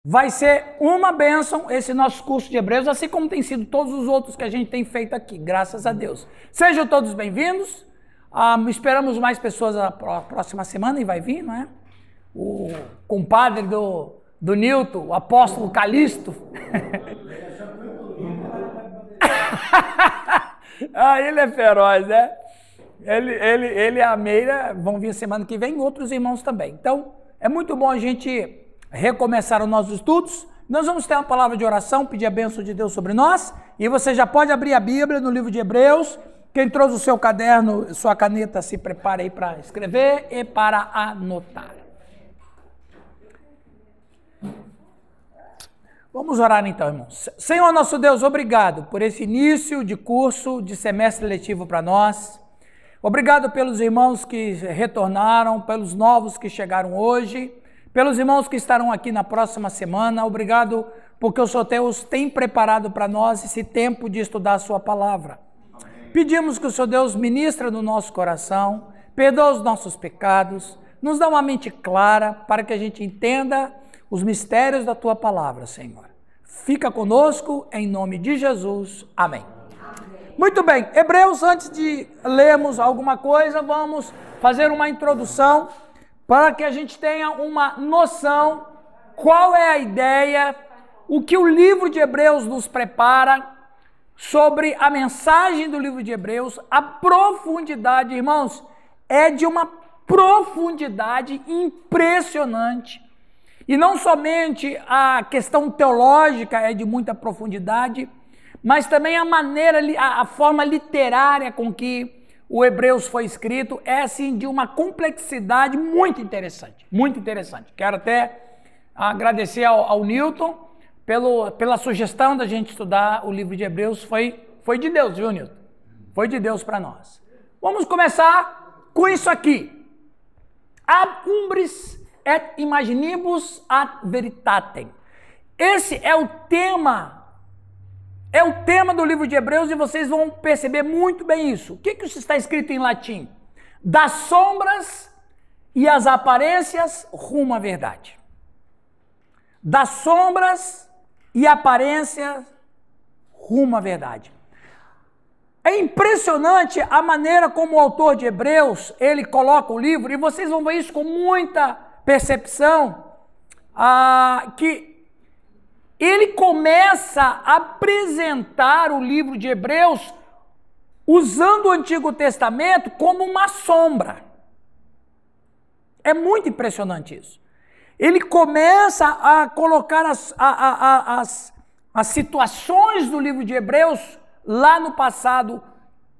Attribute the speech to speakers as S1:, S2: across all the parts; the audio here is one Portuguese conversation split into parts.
S1: Vai ser uma bênção esse nosso curso de Hebreus, assim como tem sido todos os outros que a gente tem feito aqui, graças a Deus. Sejam todos bem-vindos. Esperamos mais pessoas a próxima semana e vai vir, não é? O compadre do Newton, o apóstolo Calixto. Ele é feroz, né? Ele e a Meira vão vir semana que vem, outros irmãos também. Então, é muito bom a gente recomeçar os nossos estudos. Nós vamos ter uma palavra de oração, pedir a bênção de Deus sobre nós, e você já pode abrir a Bíblia no livro de Hebreus. Quem trouxe o seu caderno, sua caneta, se prepare aí para escrever e para anotar. Vamos orar então, irmãos. Senhor nosso Deus, obrigado por esse início de curso, de semestre letivo para nós. Obrigado pelos irmãos que retornaram, pelos novos que chegaram hoje, pelos irmãos que estarão aqui na próxima semana. Obrigado porque o Senhor Deus tem preparado para nós esse tempo de estudar a sua palavra. Pedimos que o Senhor Deus ministre no nosso coração, perdoa os nossos pecados, nos dá uma mente clara para que a gente entenda os mistérios da tua palavra, Senhor. Fica conosco, em nome de Jesus. Amém. Muito bem, Hebreus, antes de lermos alguma coisa, vamos fazer uma introdução para que a gente tenha uma noção qual é a ideia, o que o livro de Hebreus nos prepara sobre a mensagem do livro de Hebreus, a profundidade, irmãos, é de uma profundidade impressionante. E não somente a questão teológica é de muita profundidade, mas também a maneira, a forma literária com que o Hebreus foi escrito é assim de uma complexidade muito interessante, muito interessante. Quero até agradecer ao Newton pela sugestão da gente estudar o livro de Hebreus, foi de Deus, viu, Newton? Foi de Deus para nós. Vamos começar com isso aqui. Ab umbris et imaginibus ad veritatem. Esse é o tema do livro de Hebreus e vocês vão perceber muito bem isso. O que isso está escrito em latim? Das sombras e as aparências rumo à verdade. Das sombras e aparências rumo à verdade. É impressionante a maneira como o autor de Hebreus, ele coloca o livro, e vocês vão ver isso com muita percepção, que ele começa a apresentar o livro de Hebreus usando o Antigo Testamento como uma sombra. É muito impressionante isso. Ele começa a colocar as situações do livro de Hebreus lá no passado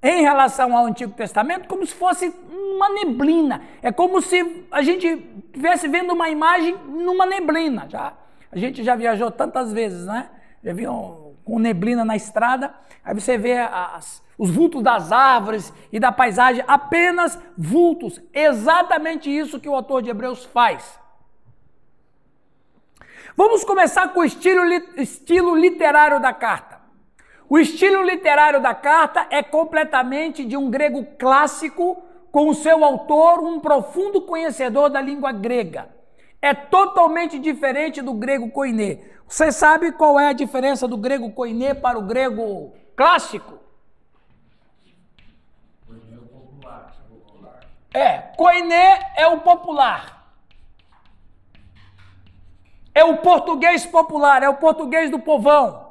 S1: em relação ao Antigo Testamento como se fosse uma neblina. É como se a gente estivesse vendo uma imagem numa neblina. A gente já viajou tantas vezes, né? Já viu com neblina na estrada, aí você vê os vultos das árvores e da paisagem, apenas vultos. Exatamente isso que o autor de Hebreus faz. Vamos começar com o estilo literário da carta. O estilo literário da carta é completamente de um grego clássico, com o seu autor um profundo conhecedor da língua grega. É totalmente diferente do grego koiné. Você sabe qual é a diferença do grego koiné para o grego clássico? Koiné é o popular. É o português popular, é o português do povão.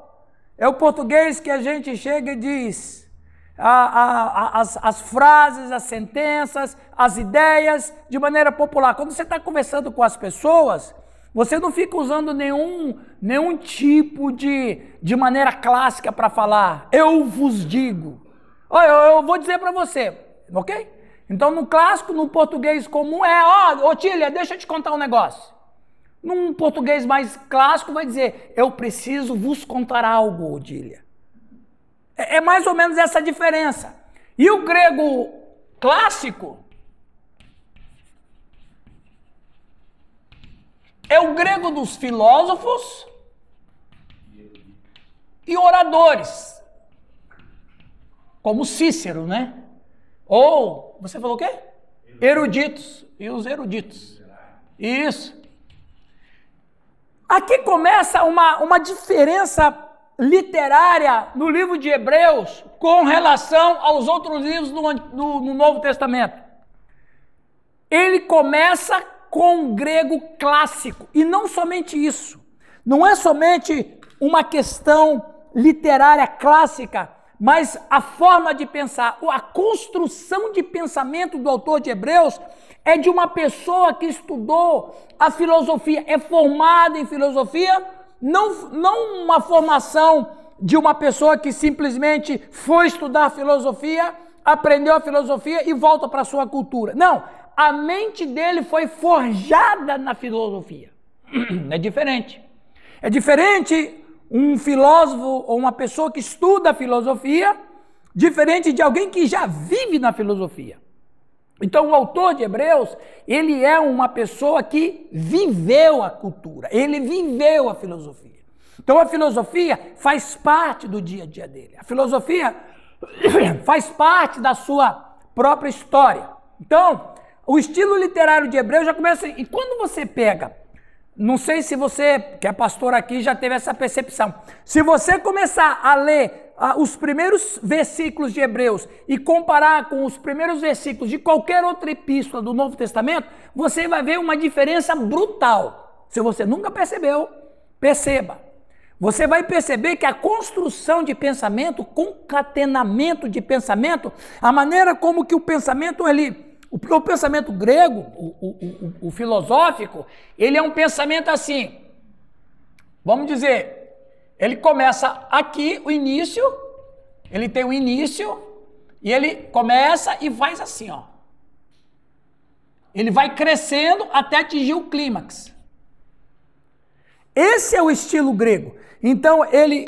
S1: É o português que a gente chega e diz as frases, as sentenças, as ideias de maneira popular. Quando você está conversando com as pessoas, você não fica usando nenhum tipo de maneira clássica para falar. Eu vos digo. Olha, eu vou dizer para você, ok? Então, no clássico, no português comum Otília, deixa eu te contar um negócio. Num português mais clássico vai dizer, eu preciso vos contar algo, Otília. É mais ou menos essa diferença. E o grego clássico é o grego dos filósofos e oradores, como Cícero, né? Ou, você falou o quê? Eruditos. E os eruditos. Isso. Aqui começa uma diferença literária no livro de Hebreus com relação aos outros livros no Novo Testamento. Ele começa com o grego clássico, e não somente isso. Não é somente uma questão literária clássica, mas a forma de pensar, a construção de pensamento do autor de Hebreus é de uma pessoa que estudou a filosofia, é formada em filosofia, não uma formação de uma pessoa que simplesmente foi estudar filosofia, aprendeu a filosofia e volta para a sua cultura. Não, a mente dele foi forjada na filosofia. É diferente. É diferente um filósofo ou uma pessoa que estuda a filosofia, diferente de alguém que já vive na filosofia. Então, o autor de Hebreus, ele é uma pessoa que viveu a cultura, ele viveu a filosofia. Então, a filosofia faz parte do dia a dia dele. A filosofia faz parte da sua própria história. Então, o estilo literário de Hebreus já começa... E quando você pega... Não sei se você, que é pastor aqui, já teve essa percepção. Se você começar a ler os primeiros versículos de Hebreus e comparar com os primeiros versículos de qualquer outra epístola do Novo Testamento, você vai ver uma diferença brutal. Se você nunca percebeu, perceba. Você vai perceber que a construção de pensamento, o concatenamento de pensamento, a maneira como que o pensamento o pensamento grego, o filosófico, ele é um pensamento assim, vamos dizer, ele começa aqui, o início, ele tem o início, e ele começa e faz assim, ó. Ele vai crescendo até atingir o clímax. Esse é o estilo grego. Então, ele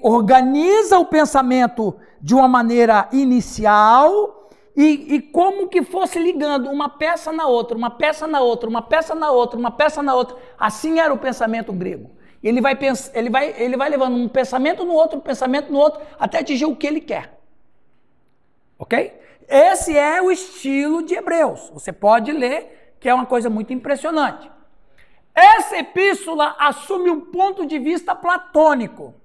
S1: organiza o pensamento de uma maneira inicial, e como que fosse ligando uma peça na outra, uma peça na outra, uma peça na outra, uma peça na outra. Assim era o pensamento grego. Ele vai levando um pensamento no outro, até atingir o que ele quer. Ok? Esse é o estilo de Hebreus. Você pode ler, que é uma coisa muito impressionante. Essa epístola assume um ponto de vista platônico,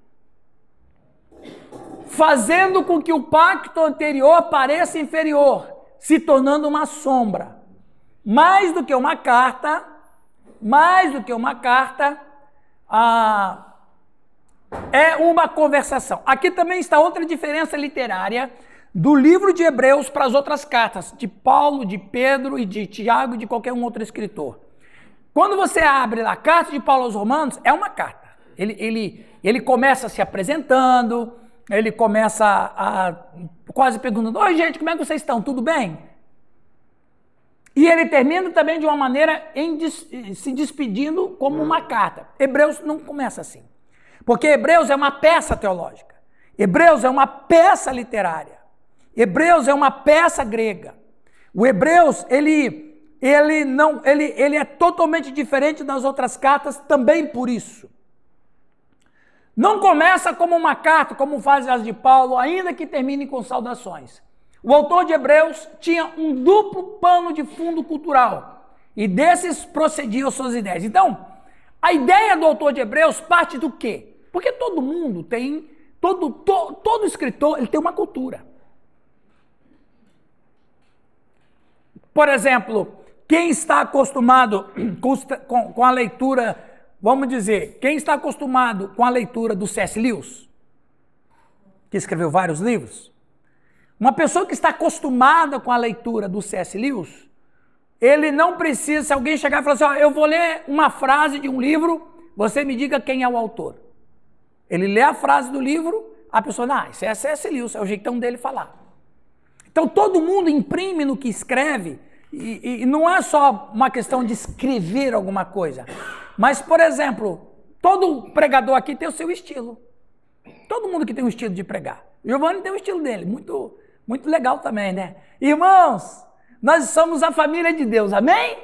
S1: fazendo com que o pacto anterior pareça inferior, se tornando uma sombra. Mais do que uma carta, é uma conversação. Aqui também está outra diferença literária do livro de Hebreus para as outras cartas, de Paulo, de Pedro e de Tiago e de qualquer um outro escritor. Quando você abre a carta de Paulo aos Romanos, é uma carta. Ele começa se apresentando, ele começa quase perguntando: oi gente, como é que vocês estão? Tudo bem? E ele termina também de uma maneira se despedindo como uma carta. Hebreus não começa assim. Porque Hebreus é uma peça teológica. Hebreus é uma peça literária. Hebreus é uma peça grega. O Hebreus, ele é totalmente diferente das outras cartas também por isso. Não começa como uma carta, como fazem as de Paulo, ainda que termine com saudações. O autor de Hebreus tinha um duplo pano de fundo cultural, e desses procediam suas ideias. Então, a ideia do autor de Hebreus parte do quê? Porque todo mundo tem, todo escritor, ele tem uma cultura. Por exemplo, quem está acostumado com a leitura... Vamos dizer, quem está acostumado com a leitura do C.S. Lewis, que escreveu vários livros, uma pessoa que está acostumada com a leitura do C.S. Lewis, ele não precisa, se alguém chegar e falar assim, ó, eu vou ler uma frase de um livro, você me diga quem é o autor. Ele lê a frase do livro, a pessoa, isso é C.S. Lewis, é o jeitão dele falar. Então todo mundo imprime no que escreve, e não é só uma questão de escrever alguma coisa. Mas, por exemplo, todo pregador aqui tem o seu estilo. Todo mundo que tem um estilo de pregar. Giovanni tem um estilo dele, muito, muito legal também, né? Irmãos, nós somos a família de Deus, amém?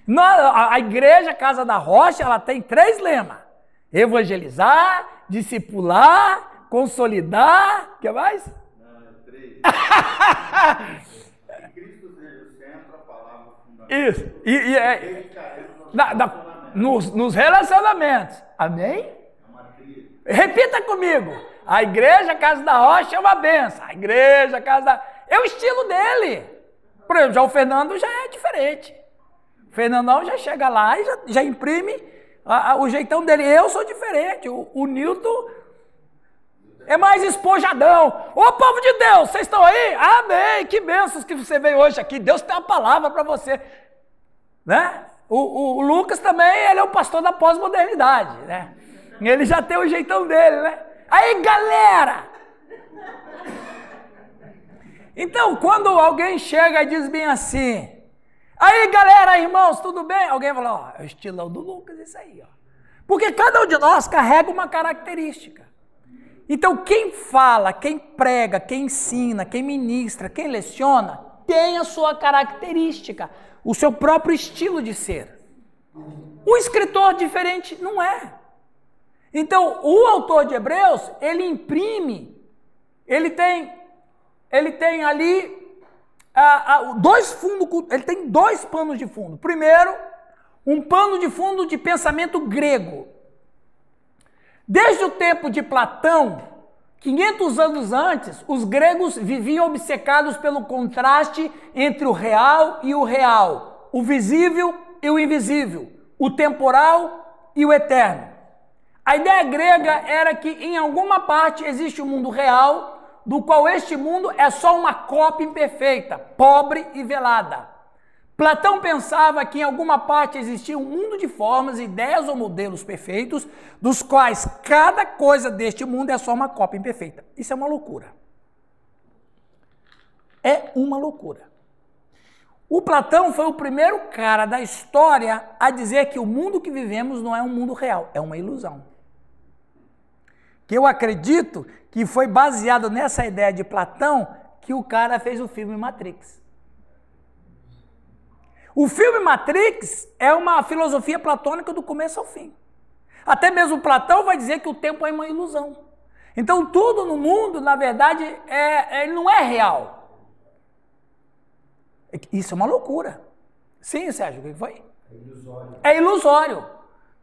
S1: A igreja Casa da Rocha, ela tem 3 lemas. Evangelizar, discipular, consolidar, o que mais? Não, 3. Cristo seja o centro, a palavra fundamental. Isso. Nos relacionamentos. Amém? Repita comigo. A igreja Casa da Rocha é uma benção. A igreja Casa da... É o estilo dele. Por exemplo, já o Fernando já é diferente. O Fernandão já chega lá e já imprime o jeitão dele. Eu sou diferente. O Nilton é mais espojadão. Ô povo de Deus, vocês estão aí? Amém. Que bênçãos que você veio hoje aqui. Deus tem uma palavra para você. Né? O Lucas também, ele é o pastor da pós-modernidade, né? Ele já tem o jeitão dele, né? Aí, galera! Então, quando alguém chega e diz bem assim, aí, galera, irmãos, tudo bem? Alguém fala, ó, é o estilão do Lucas, isso aí, ó. Porque cada um de nós carrega uma característica. Então, quem fala, quem prega, quem ensina, quem ministra, quem leciona, tem a sua característica, o seu próprio estilo de ser. O escritor diferente não é. Então, o autor de Hebreus, ele imprime, ele tem ali ele tem dois panos de fundo. Primeiro, um pano de fundo de pensamento grego. Desde o tempo de Platão, 500 anos antes, os gregos viviam obcecados pelo contraste entre o real e o real, o visível e o invisível, o temporal e o eterno. A ideia grega era que em alguma parte existe um mundo real, do qual este mundo é só uma cópia imperfeita, pobre e velada. Platão pensava que em alguma parte existia um mundo de formas, ideias ou modelos perfeitos, dos quais cada coisa deste mundo é só uma cópia imperfeita. Isso é uma loucura. É uma loucura. O Platão foi o primeiro cara da história a dizer que o mundo que vivemos não é um mundo real, é uma ilusão. Que eu acredito que foi baseado nessa ideia de Platão que o cara fez o filme Matrix. O filme Matrix é uma filosofia platônica do começo ao fim. Até mesmo Platão vai dizer que o tempo é uma ilusão. Então tudo no mundo, na verdade, não é real. Isso é uma loucura. Sim, Sérgio, o que foi? É ilusório. É ilusório.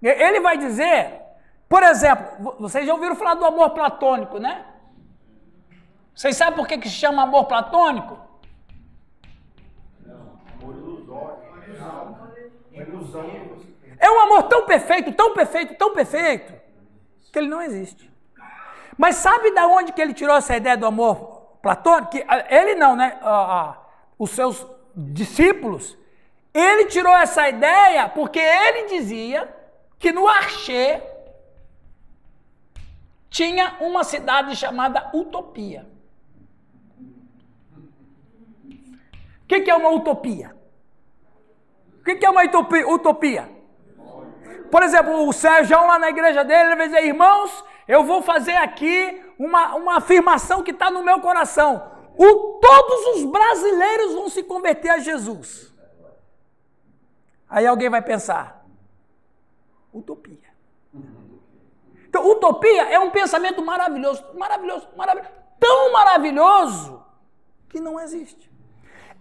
S1: Ele vai dizer, por exemplo, vocês já ouviram falar do amor platônico, né? Vocês sabem por que se chama amor platônico?
S2: Não, amor ilusório. Ilusão.
S1: É um amor tão perfeito, tão perfeito, tão perfeito, que ele não existe. Mas sabe de onde que ele tirou essa ideia do amor platônico? Que ele não, né? Os seus discípulos, ele tirou essa ideia porque ele dizia que no Axé tinha uma cidade chamada Utopia. O que é uma utopia? O que é uma utopia? Por exemplo, o Sérgio lá na igreja dele, ele vai dizer, irmãos, eu vou fazer aqui uma afirmação que está no meu coração. Todos os brasileiros vão se converter a Jesus. Aí alguém vai pensar, utopia. Então, utopia é um pensamento maravilhoso, maravilhoso, maravilhoso, tão maravilhoso que não existe.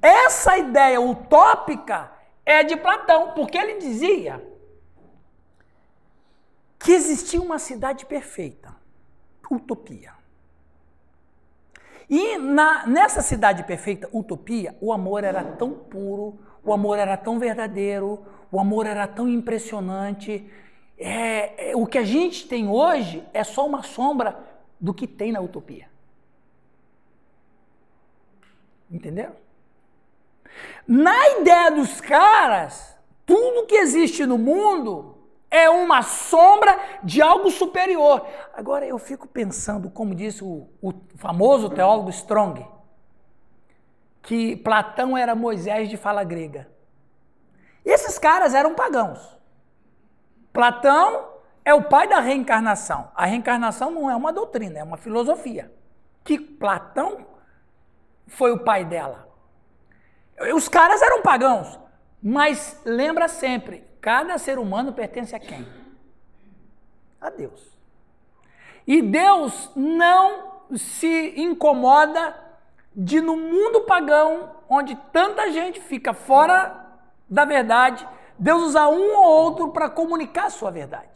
S1: Essa ideia utópica é de Platão, porque ele dizia que existia uma cidade perfeita, utopia. E nessa cidade perfeita, utopia, o amor era tão puro, o amor era tão verdadeiro, o amor era tão impressionante. O que a gente tem hoje é só uma sombra do que tem na utopia. Entenderam? Na ideia dos caras, tudo que existe no mundo é uma sombra de algo superior. Agora eu fico pensando, como disse o famoso teólogo Strong, que Platão era Moisés de fala grega. Esses caras eram pagãos. Platão é o pai da reencarnação. A reencarnação não é uma doutrina, é uma filosofia. Que Platão foi o pai dela. Os caras eram pagãos, mas lembra sempre, cada ser humano pertence a quem? A Deus. E Deus não se incomoda de, no mundo pagão, onde tanta gente fica fora da verdade, Deus usa um ou outro para comunicar a sua verdade.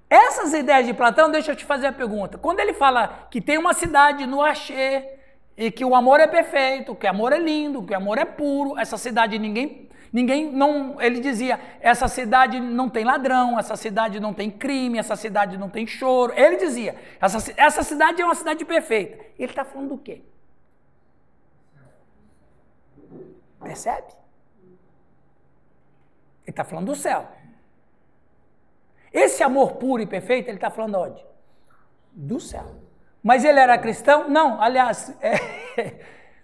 S1: Essas ideias de Platão, deixa eu te fazer a pergunta. Quando ele fala que tem uma cidade no Axé, e que o amor é perfeito, que o amor é lindo, que o amor é puro, essa cidade ninguém não, ele dizia, essa cidade não tem ladrão, essa cidade não tem crime, essa cidade não tem choro. Ele dizia, essa cidade é uma cidade perfeita. Ele está falando do quê? Percebe? Ele está falando do céu. Esse amor puro e perfeito, ele está falando onde? Do céu. Mas ele era cristão? Não, aliás,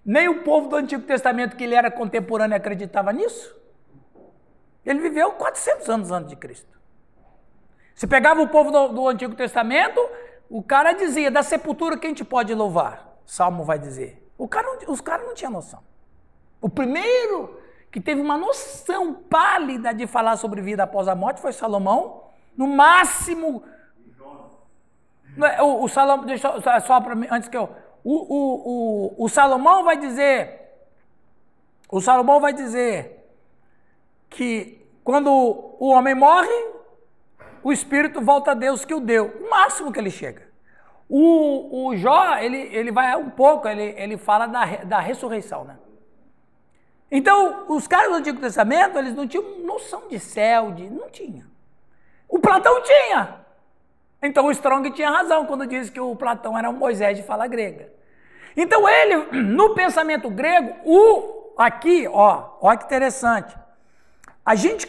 S1: nem o povo do Antigo Testamento que ele era contemporâneo acreditava nisso. Ele viveu 400 anos antes de Cristo. Se pegava o povo do Antigo Testamento, o cara dizia, da sepultura quem te pode louvar? Salmo vai dizer. Os caras não tinham noção. O primeiro que teve uma noção pálida de falar sobre vida após a morte foi Salomão. No máximo... O Salomão, deixa só para mim, antes que eu... O Salomão vai dizer que quando o homem morre, o espírito volta a Deus que o deu. O máximo que ele chega. O Jó, ele vai um pouco, ele fala da ressurreição, né? Então, os caras do Antigo Testamento, eles não tinham noção de céu, não tinha. O Platão tinha. Então o Strong tinha razão quando disse que o Platão era um Moisés de fala grega. Então ele, no pensamento grego, aqui, ó que interessante, a gente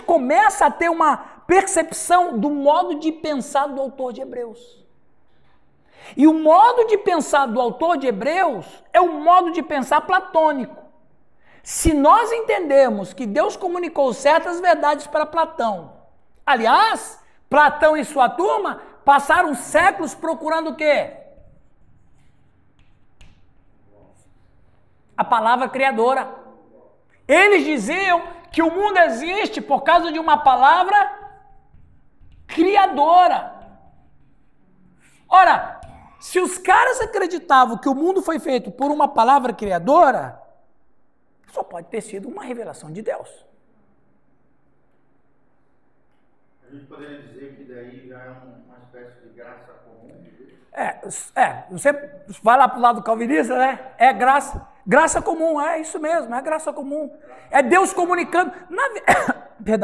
S1: começa a ter uma percepção do modo de pensar do autor de Hebreus. E o modo de pensar do autor de Hebreus é o modo de pensar platônico. Se nós entendermos que Deus comunicou certas verdades para Platão, aliás, Platão e sua turma passaram séculos procurando o quê? A palavra criadora. Eles diziam que o mundo existe por causa de uma palavra criadora. Ora, se os caras acreditavam que o mundo foi feito por uma palavra criadora, só pode ter sido uma revelação de Deus.
S2: A gente poderia dizer que daí já é uma espécie de graça comum?
S1: Você vai lá para o lado calvinista, né? É graça comum, é isso mesmo, é graça comum. É Deus comunicando.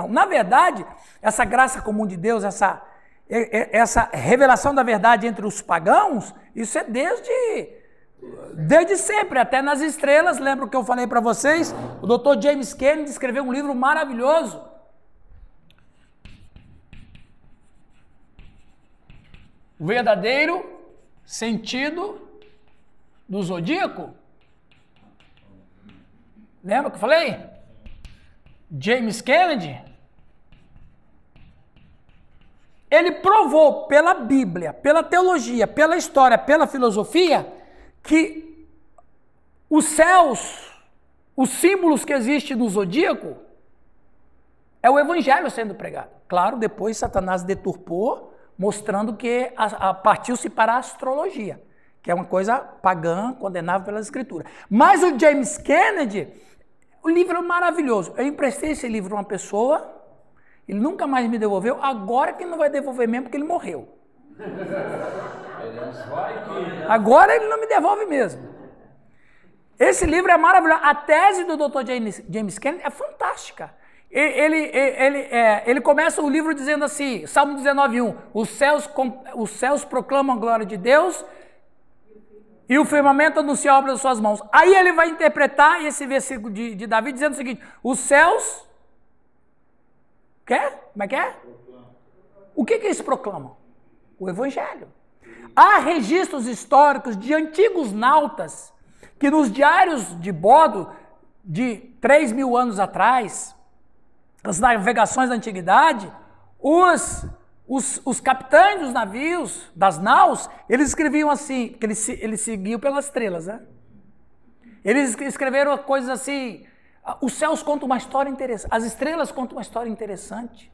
S1: Na verdade, essa graça comum de Deus, essa revelação da verdade entre os pagãos, isso é desde sempre, até nas estrelas. Lembra o que eu falei para vocês? O Dr. James Kennedy escreveu um livro maravilhoso. O verdadeiro sentido do zodíaco. Lembra que eu falei? James Kennedy. Ele provou pela Bíblia, pela teologia, pela história, pela filosofia, que os céus, os símbolos que existem no zodíaco, é o evangelho sendo pregado. Claro, depois Satanás deturpou, mostrando que partiu-se para a astrologia, que é uma coisa pagã, condenável pelas escrituras. Mas o James Kennedy, o livro é maravilhoso. Eu emprestei esse livro a uma pessoa, ele nunca mais me devolveu, agora que ele não vai devolver mesmo, porque ele morreu. Agora ele não me devolve mesmo. Esse livro é maravilhoso. A tese do Dr. James Kennedy é fantástica. Ele começa o livro dizendo assim, Salmo 19:1, os céus proclamam a glória de Deus e o firmamento anuncia a obra das suas mãos. Aí ele vai interpretar esse versículo de Davi dizendo o seguinte, os céus... Como é que é? O que eles proclamam? O evangelho. Há registros históricos de antigos nautas que nos diários de bordo de 3.000 anos atrás, as navegações da antiguidade, os capitães dos navios, das naus, eles escreviam assim, que eles seguiam pelas estrelas, né? Eles escreveram coisas assim, os céus contam uma história interessante, as estrelas contam uma história interessante,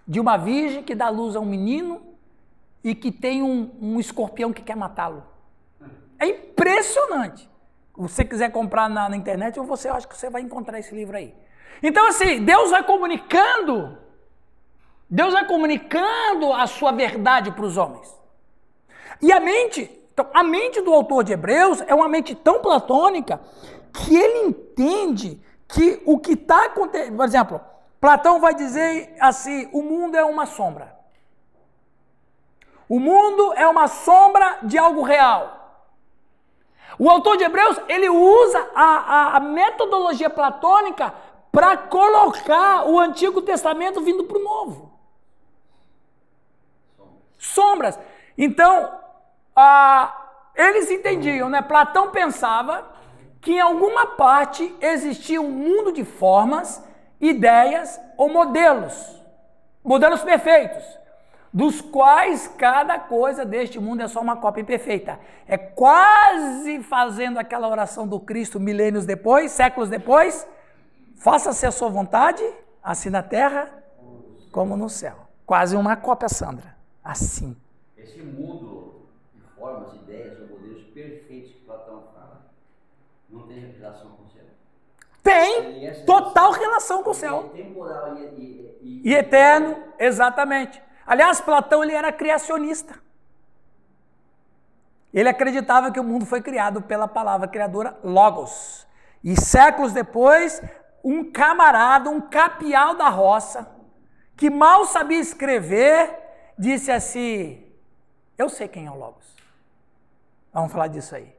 S1: de uma virgem que dá luz a um menino e que tem um escorpião que quer matá-lo. É impressionante. você quiser comprar na internet, eu acho que você vai encontrar esse livro aí. Então, assim, Deus vai comunicando a sua verdade para os homens. E a mente do autor de Hebreus é uma mente tão platônica que ele entende que o que está acontecendo... Por exemplo, Platão vai dizer assim, o mundo é uma sombra. O mundo é uma sombra de algo real. O autor de Hebreus, ele usa a metodologia platônica para colocar o Antigo Testamento vindo para o Novo. Sombras. Então, eles entendiam, né? Platão pensava que em alguma parte existia um mundo de formas, ideias ou modelos perfeitos, dos quais cada coisa deste mundo é só uma cópia imperfeita. É quase fazendo aquela oração do Cristo milênios depois, séculos depois, faça-se a sua vontade, assim na terra como no céu. Quase uma cópia, Sandra. Assim.
S3: Esse mundo de formas, ideias ou modelos perfeitos que Platão fala, não tem relação com o céu?
S1: Tem total relação com o céu.
S3: É temporal
S1: e eterno, exatamente. Aliás, Platão ele era criacionista. Ele acreditava que o mundo foi criado pela palavra criadora Logos. E séculos depois, um camarada, um capial da roça, que mal sabia escrever, disse assim, eu sei quem é o Logos. Vamos falar disso aí.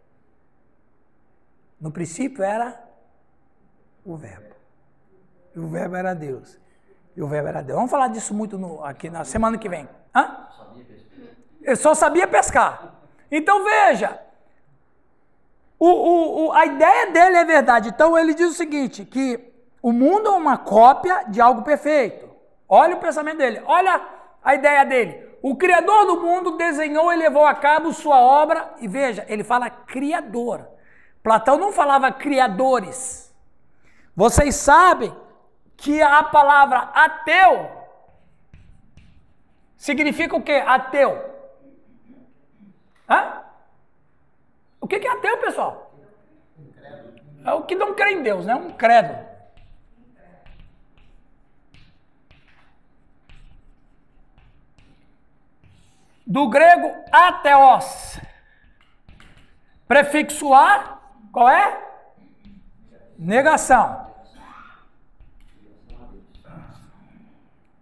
S1: No princípio era o Verbo. E o Verbo era Deus. E o Verbo era Deus. Vamos falar disso muito aqui na semana que vem. Hã? Eu só sabia pescar. Então veja, a ideia dele é verdade. Então ele diz o seguinte, que o mundo é uma cópia de algo perfeito. Olha o pensamento dele, olha a ideia dele. O Criador do mundo desenhou e levou a cabo sua obra, e veja, ele fala Criador. Platão não falava criadores. Vocês sabem que a palavra ateu significa o quê? Ateu. Hã? O que é ateu, pessoal? É o que não crê em Deus, né? Um credo. Do grego ateos. Prefixo a, qual é? Negação.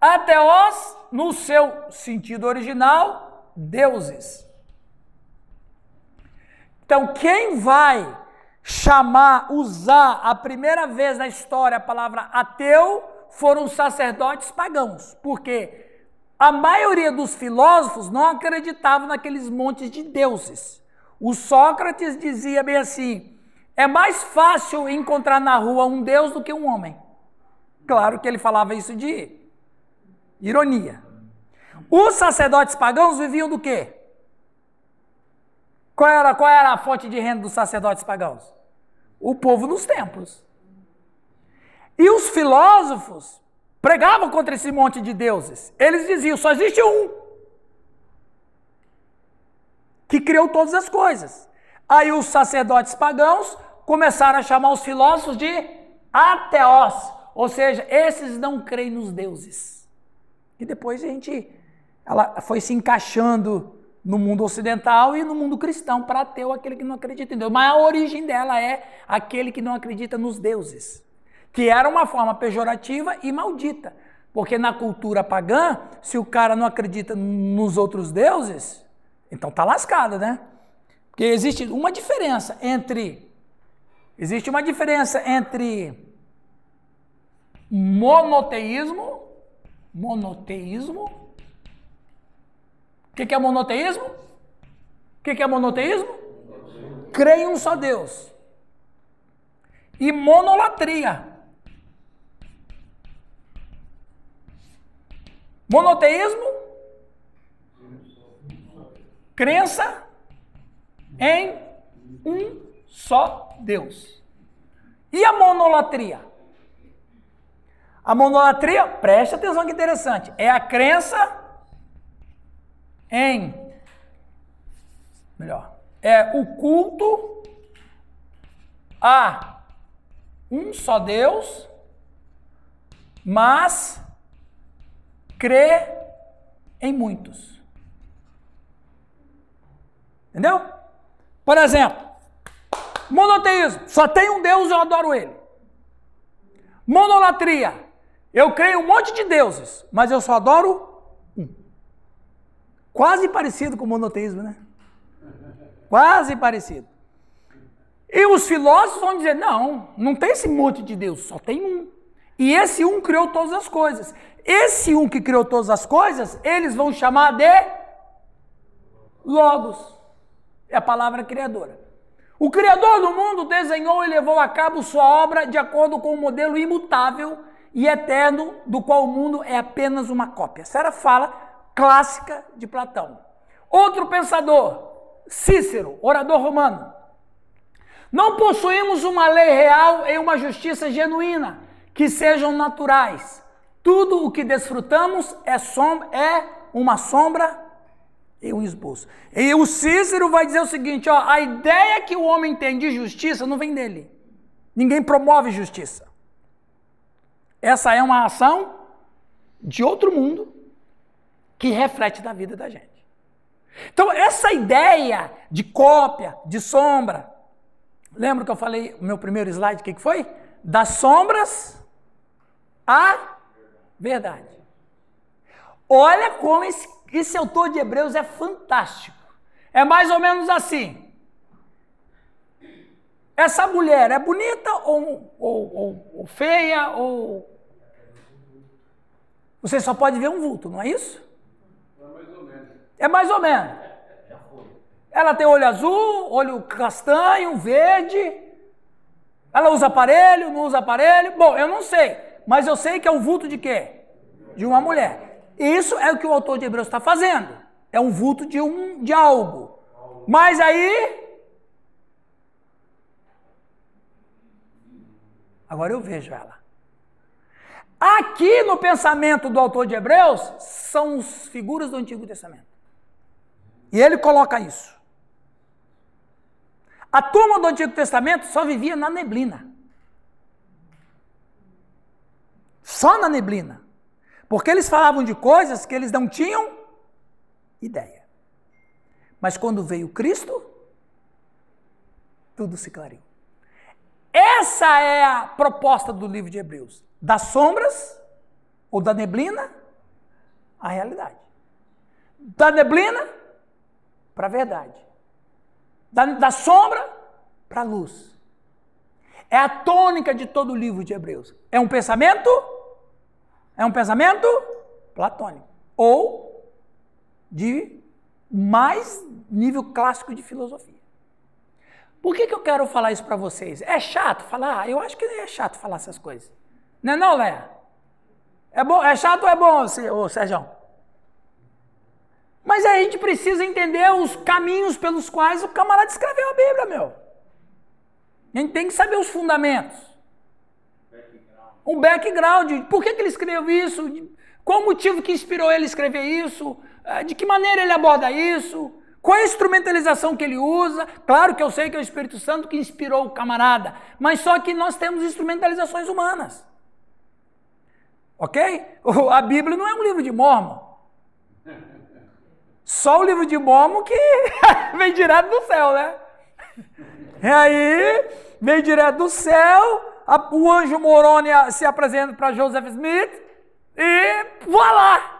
S1: Ateos, no seu sentido original, deuses. Então, quem vai usar a primeira vez na história a palavra ateu foram os sacerdotes pagãos. Porque a maioria dos filósofos não acreditavam naqueles montes de deuses. O Sócrates dizia bem assim, é mais fácil encontrar na rua um deus do que um homem. Claro que ele falava isso de ironia. Os sacerdotes pagãos viviam do quê? Qual era a fonte de renda dos sacerdotes pagãos? O povo nos templos. E os filósofos pregavam contra esse monte de deuses. Eles diziam, só existe um que criou todas as coisas. Aí os sacerdotes pagãos começaram a chamar os filósofos de ateós, ou seja, esses não creem nos deuses. E depois ela foi se encaixando no mundo ocidental e no mundo cristão, para ateu, aquele que não acredita em Deus. Mas a origem dela é aquele que não acredita nos deuses, que era uma forma pejorativa e maldita. Porque na cultura pagã, se o cara não acredita nos outros deuses, então tá lascado, né? Porque existe uma diferença entre monoteísmo. O que é monoteísmo? O que é monoteísmo? Crer em um só Deus. E monolatria. Monoteísmo, crença em um só Deus. E a monolatria? A monolatria, preste atenção que interessante, é a crença é o culto há um só Deus, mas crê em muitos. Entendeu? Por exemplo, monoteísmo, só tem um Deus e eu adoro ele. Monolatria, eu creio em um monte de deuses, mas eu só adoro um. Quase parecido com o monoteísmo, né? Quase parecido. E os filósofos vão dizer, não tem esse monte de Deus, só tem um. E esse um criou todas as coisas. Esse um que criou todas as coisas, eles vão chamar de Logos. É a palavra criadora. O Criador do mundo desenhou e levou a cabo sua obra de acordo com um modelo imutável e eterno, do qual o mundo é apenas uma cópia. Essa era a fala clássica de Platão. Outro pensador, Cícero, orador romano. Não possuímos uma lei real e uma justiça genuína, que sejam naturais. Tudo o que desfrutamos é uma sombra e um esboço. E o Cícero vai dizer o seguinte, a ideia que o homem tem de justiça não vem dele. Ninguém promove justiça. Essa é uma ação de outro mundo que reflete da vida da gente. Então, essa ideia de cópia, de sombra, lembra que eu falei, o meu primeiro slide, o que foi? Das sombras à verdade. Olha como esse autor de Hebreus é fantástico. É mais ou menos assim. Essa mulher é bonita ou feia ou... Você só pode ver um vulto, não é isso?
S2: É mais ou menos.
S1: É mais ou menos. Ela tem olho azul, olho castanho, verde. Ela usa aparelho, não usa aparelho. Bom, eu não sei. Mas eu sei que é um vulto de quê? De uma mulher. Isso é o que o autor de Hebreus está fazendo. É um vulto de algo. Mas aí... Agora eu vejo ela. Aqui no pensamento do autor de Hebreus, são as figuras do Antigo Testamento. E ele coloca isso. A turma do Antigo Testamento só vivia na neblina. Só na neblina. Porque eles falavam de coisas que eles não tinham ideia. Mas quando veio Cristo, tudo se clareou. Essa é a proposta do livro de Hebreus. Das sombras, ou da neblina, à realidade. Da neblina, para a verdade. Da sombra, para a luz. É a tônica de todo o livro de Hebreus. É um pensamento platônico. Ou de mais nível clássico de filosofia. Por que eu quero falar isso para vocês? É chato falar? Eu acho que é chato falar essas coisas. Não é não, Léa? É bom, é chato ou é bom, ô Sérgio? Mas a gente precisa entender os caminhos pelos quais o camarada escreveu a Bíblia, meu. A gente tem que saber os fundamentos. Um background. Por que ele escreveu isso? Qual o motivo que inspirou ele a escrever isso? De que maneira ele aborda isso? Qual é a instrumentalização que ele usa? Claro que eu sei que é o Espírito Santo que inspirou o camarada, mas só que nós temos instrumentalizações humanas. Ok? A Bíblia não é um livro de Mórmon. Só o livro de Mórmon que vem direto do céu, né? E aí, vem direto do céu, o anjo Moroni se apresenta para Joseph Smith e voilá!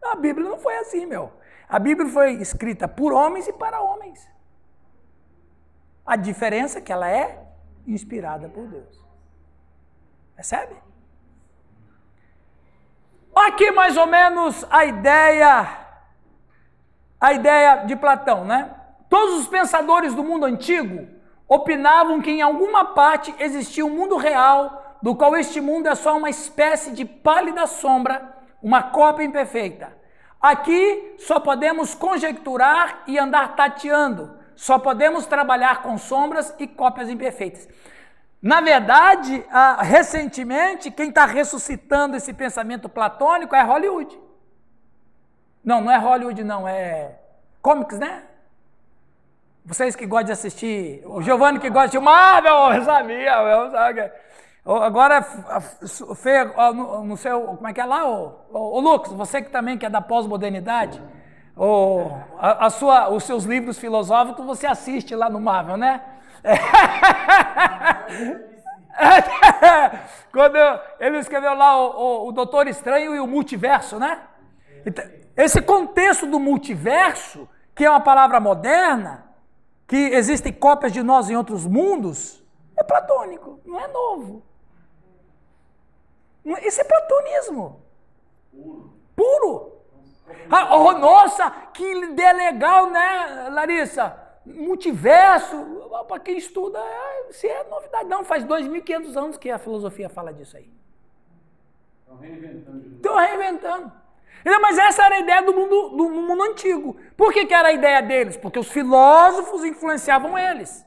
S1: A Bíblia não foi assim, meu. A Bíblia foi escrita por homens e para homens. A diferença é que ela é inspirada por Deus. Percebe? Aqui mais ou menos a ideia de Platão, né? Todos os pensadores do mundo antigo opinavam que em alguma parte existia um mundo real, do qual este mundo é só uma espécie de pálida sombra, uma cópia imperfeita. Aqui só podemos conjecturar e andar tateando, só podemos trabalhar com sombras e cópias imperfeitas. Na verdade, recentemente, quem está ressuscitando esse pensamento platônico é Hollywood. Não é Hollywood não, é comics, né? Vocês que gostam de assistir, o Giovanni que gosta de Marvel, eu sabia. Agora, Fê, no seu, como é que é lá, o Lucas, você que também que é da pós-modernidade, os seus livros filosóficos você assiste lá no Marvel, né? Quando ele escreveu lá o Doutor Estranho e o Multiverso, né? Então, esse contexto do multiverso, que é uma palavra moderna, que existem cópias de nós em outros mundos, é platônico, não é novo. Isso é platonismo. Puro. Nossa, que ideia legal, né, Larissa? Multiverso, para quem estuda, isso é novidade. Não, faz 2.500 anos que a filosofia fala disso aí. Estão reinventando. Mas essa era a ideia do mundo antigo. Por que era a ideia deles? Porque os filósofos influenciavam eles.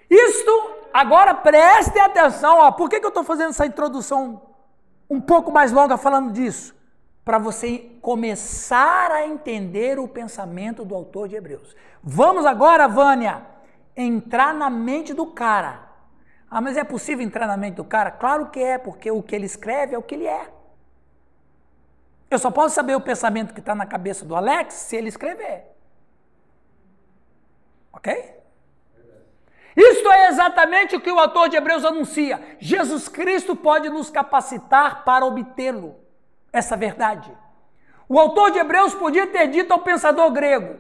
S1: Isto, agora prestem atenção, por que eu estou fazendo essa introdução um pouco mais longa falando disso? Para você começar a entender o pensamento do autor de Hebreus. Vamos agora, Vânia, entrar na mente do cara. Mas é possível entrar na mente do cara? Claro que é, porque o que ele escreve é o que ele é. Eu só posso saber o pensamento que está na cabeça do Alex se ele escrever. Ok? Isto é exatamente o que o autor de Hebreus anuncia. Jesus Cristo pode nos capacitar para obtê-lo, essa verdade. O autor de Hebreus podia ter dito ao pensador grego: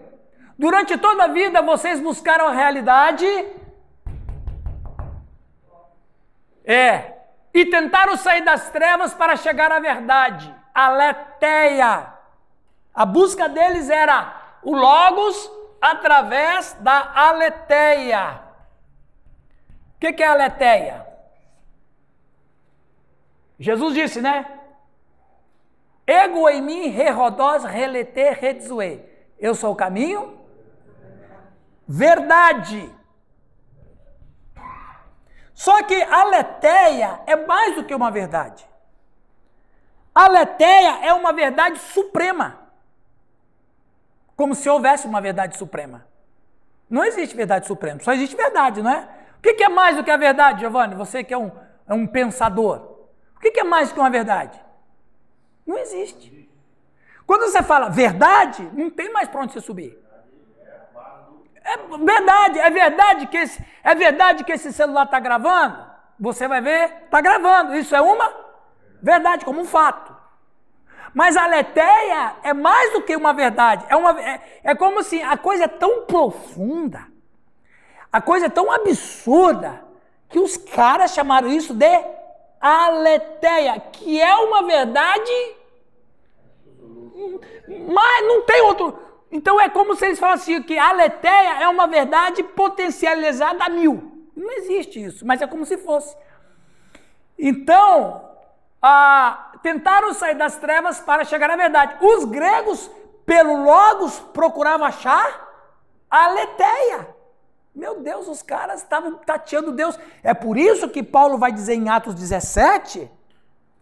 S1: durante toda a vida vocês buscaram a realidade e tentaram sair das trevas para chegar à verdade, a aletheia. A busca deles era o logos através da aletheia. O que é a aletheia? Jesus disse, né? Ego em mim, rerodós, relete, redzoe. Eu sou o caminho, verdade. Só que a aletheia é mais do que uma verdade. A aletheia é uma verdade suprema. Como se houvesse uma verdade suprema. Não existe verdade suprema, só existe verdade, não é? O que é mais do que a verdade, Giovanni? Você que é um pensador. O que é mais do que uma verdade? Não existe. Quando você fala verdade, não tem mais para onde você subir. É verdade que esse celular está gravando? Você vai ver, está gravando. Isso é uma verdade, como um fato. Mas a aletheia é mais do que uma verdade. É como se a coisa é tão profunda, a coisa é tão absurda, que os caras chamaram isso de aletheia, que é uma verdade, mas não tem outro. Então é como se eles falassem que a aletheia é uma verdade potencializada a 1000. Não existe isso, mas é como se fosse. Então, tentaram sair das trevas para chegar à verdade. Os gregos, pelo logos, procuravam achar a aletheia. Meu Deus, os caras estavam tateando Deus. É por isso que Paulo vai dizer em Atos 17,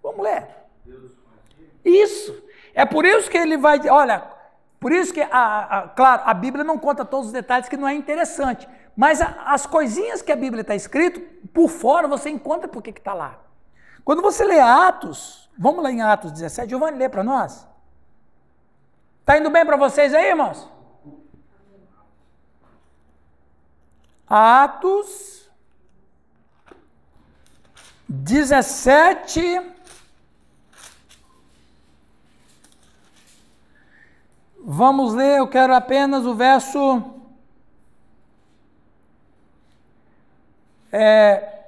S1: vamos ler. Isso. É por isso que ele vai, olha, por isso que, claro, a Bíblia não conta todos os detalhes, que não é interessante, mas as coisinhas que a Bíblia está escrito, por fora você encontra por que está lá. Quando você lê Atos, vamos lá em Atos 17, Giovanni, lê para nós. Está indo bem para vocês aí, irmãos? Atos 17, vamos ler, eu quero apenas o verso,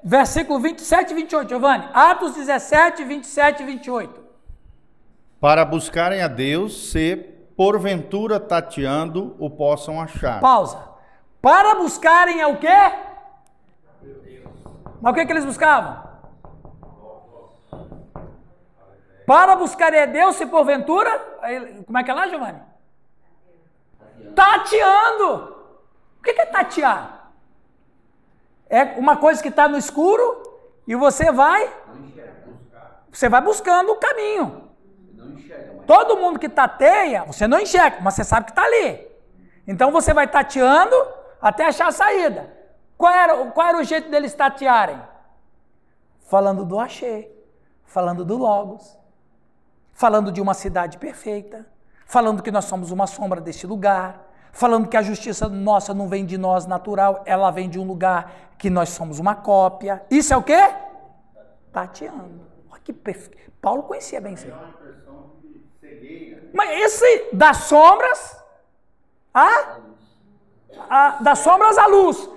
S1: versículo 27 e 28, Giovanni. Atos 17, 27 e 28.
S2: Para buscarem a Deus, se porventura tateando o possam achar.
S1: Pausa. Para buscarem o quê? Mas o que eles buscavam? Para buscarem a Deus, se porventura, como é que é lá, Giovanni? Tateando. O que é tatear? É uma coisa que está no escuro e você vai buscando o caminho. Todo mundo que tateia, você não enxerga, mas você sabe que está ali. Então você vai tateando até achar a saída. Qual era o jeito deles tatearem? Falando do Axé, falando do Logos, falando de uma cidade perfeita, falando que nós somos uma sombra deste lugar, falando que a justiça nossa não vem de nós natural, ela vem de um lugar que nós somos uma cópia. Isso é o quê? Tateando. Olha que perfeito. Paulo conhecia bem isso. Mas esse das sombras, das sombras à luz,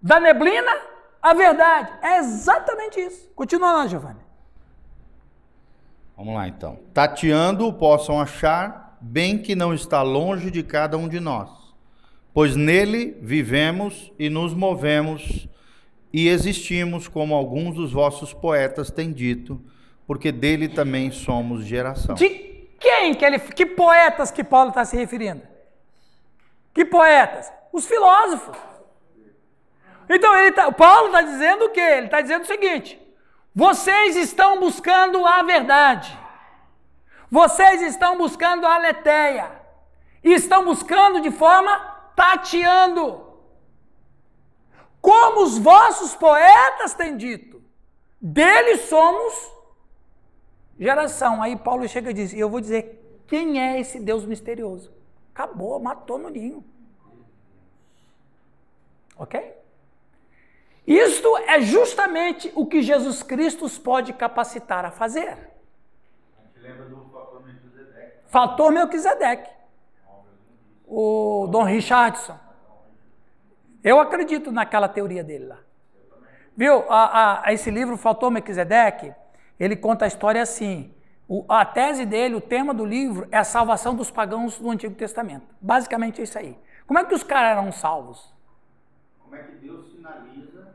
S1: da neblina à verdade. É exatamente isso. Continua lá, Giovanni.
S2: Vamos lá então. Tateando possam achar bem que não está longe de cada um de nós, pois nele vivemos e nos movemos e existimos, como alguns dos vossos poetas têm dito, porque dele também somos geração.
S1: De quem que poetas que Paulo está se referindo? Que poetas? Os filósofos. Então Paulo está dizendo o quê? Ele está dizendo o seguinte: vocês estão buscando a verdade, vocês estão buscando a aletheia, e estão buscando de forma tateando, como os vossos poetas têm dito, dele somos geração. Aí Paulo chega e diz: eu vou dizer quem é esse Deus misterioso. Acabou, matou no ninho. Ok? Isto é justamente o que Jesus Cristo os pode capacitar a fazer.
S2: A gente lembra do fator Melquisedeque.
S1: Fator Melquisedeque. O Dom Richardson. Eu acredito naquela teoria dele lá. Viu? Esse livro, Fator Melquisedeque, ele conta a história assim. A tese dele, o tema do livro, é a salvação dos pagãos do Antigo Testamento. Basicamente é isso aí. Como é que os caras eram salvos?
S2: Como é que Deus sinaliza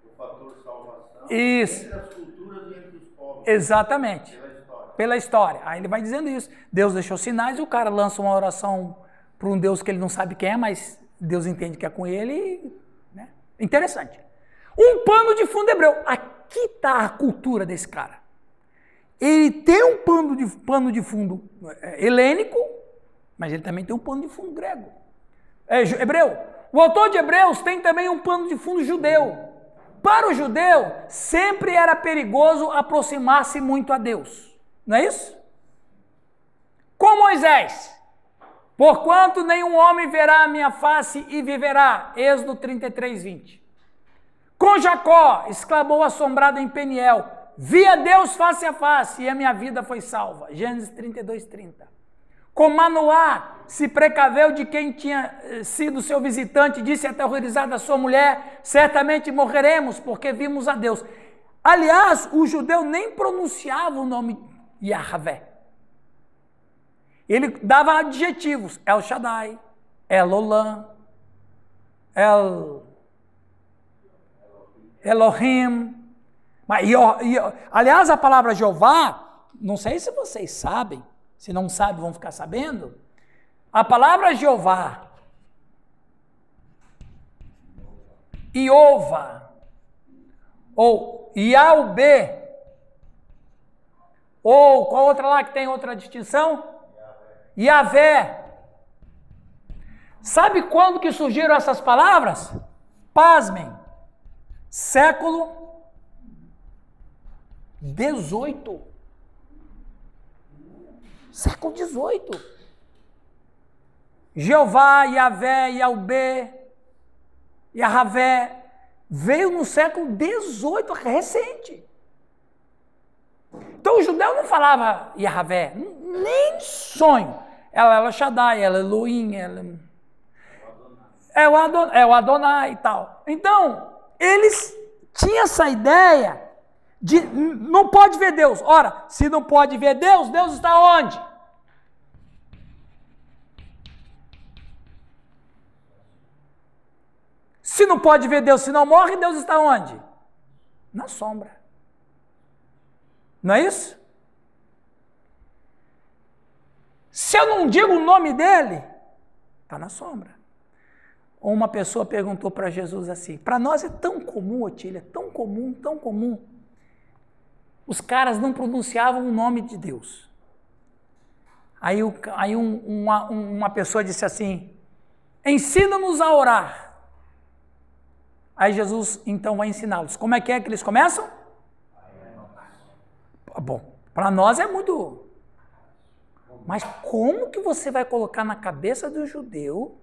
S2: o fator salvação
S1: isso.
S2: Entre as culturas e entre os povos?
S1: Exatamente. Pela história. Aí ele vai dizendo isso. Deus deixou sinais e o cara lança uma oração para um Deus que ele não sabe quem é, mas Deus entende que é com ele. Né? Interessante. Um pano de fundo hebreu. Aqui está a cultura desse cara. Ele tem um pano de fundo helênico, mas ele também tem um pano de fundo grego. Hebreu. O autor de Hebreus tem também um pano de fundo judeu. Para o judeu, sempre era perigoso aproximar-se muito a Deus. Não é isso? Com Moisés. Porquanto nenhum homem verá a minha face e viverá. Êxodo 33, 20. Com Jacó, exclamou assombrado em Peniel: vi a Deus face a face e a minha vida foi salva. Gênesis 32, 30. Com Manoá, se precaveu de quem tinha sido seu visitante, disse aterrorizada a sua mulher: certamente morreremos, porque vimos a Deus. Aliás, o judeu nem pronunciava o nome Yahvé. Ele dava adjetivos: El Shaddai, El Olam, Elohim. Aliás, a palavra Jeová, não sei se vocês sabem, se não sabem vão ficar sabendo, a palavra Jeová, Iova, ou Yaubê, ou qual outra lá que tem outra distinção? Yahvé. Sabe quando que surgiram essas palavras? Pasmem, século 18. Século 18. Jeová, Yahvé, Yaubê, Yahvé, veio no século 18, recente. Então o judeu não falava Yahvé, nem sonho. Ela é Shaddai, ela é Elohim, ela é o Adonai e tal. Então, eles tinham essa ideia de não pode ver Deus. Ora, se não pode ver Deus, Deus está onde? Se não pode ver Deus, se não morre, Deus está onde? Na sombra. Não é isso? Se eu não digo o nome dele, está na sombra. Uma pessoa perguntou para Jesus assim: para nós é tão comum, Otília, tão comum, tão comum. Os caras não pronunciavam o nome de Deus. Aí uma pessoa disse assim: ensina-nos a orar. Aí Jesus então vai ensiná-los. Como é que eles começam? Bom, para nós é muito... Mas como que você vai colocar na cabeça do judeu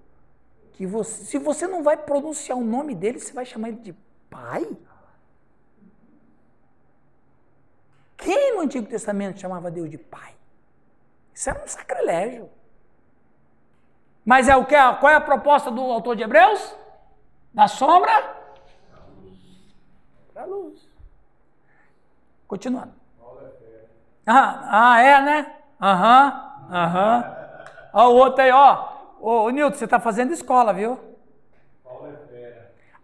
S1: que se você não vai pronunciar o nome dele, você vai chamar ele de pai? Quem no Antigo Testamento chamava Deus de pai? Isso era um sacrilégio. Mas qual é a proposta do autor de Hebreus? Da sombra para a luz. Continuando. É, né? Ó, o outro aí, ó. Ô, Nilton, você está fazendo escola, viu?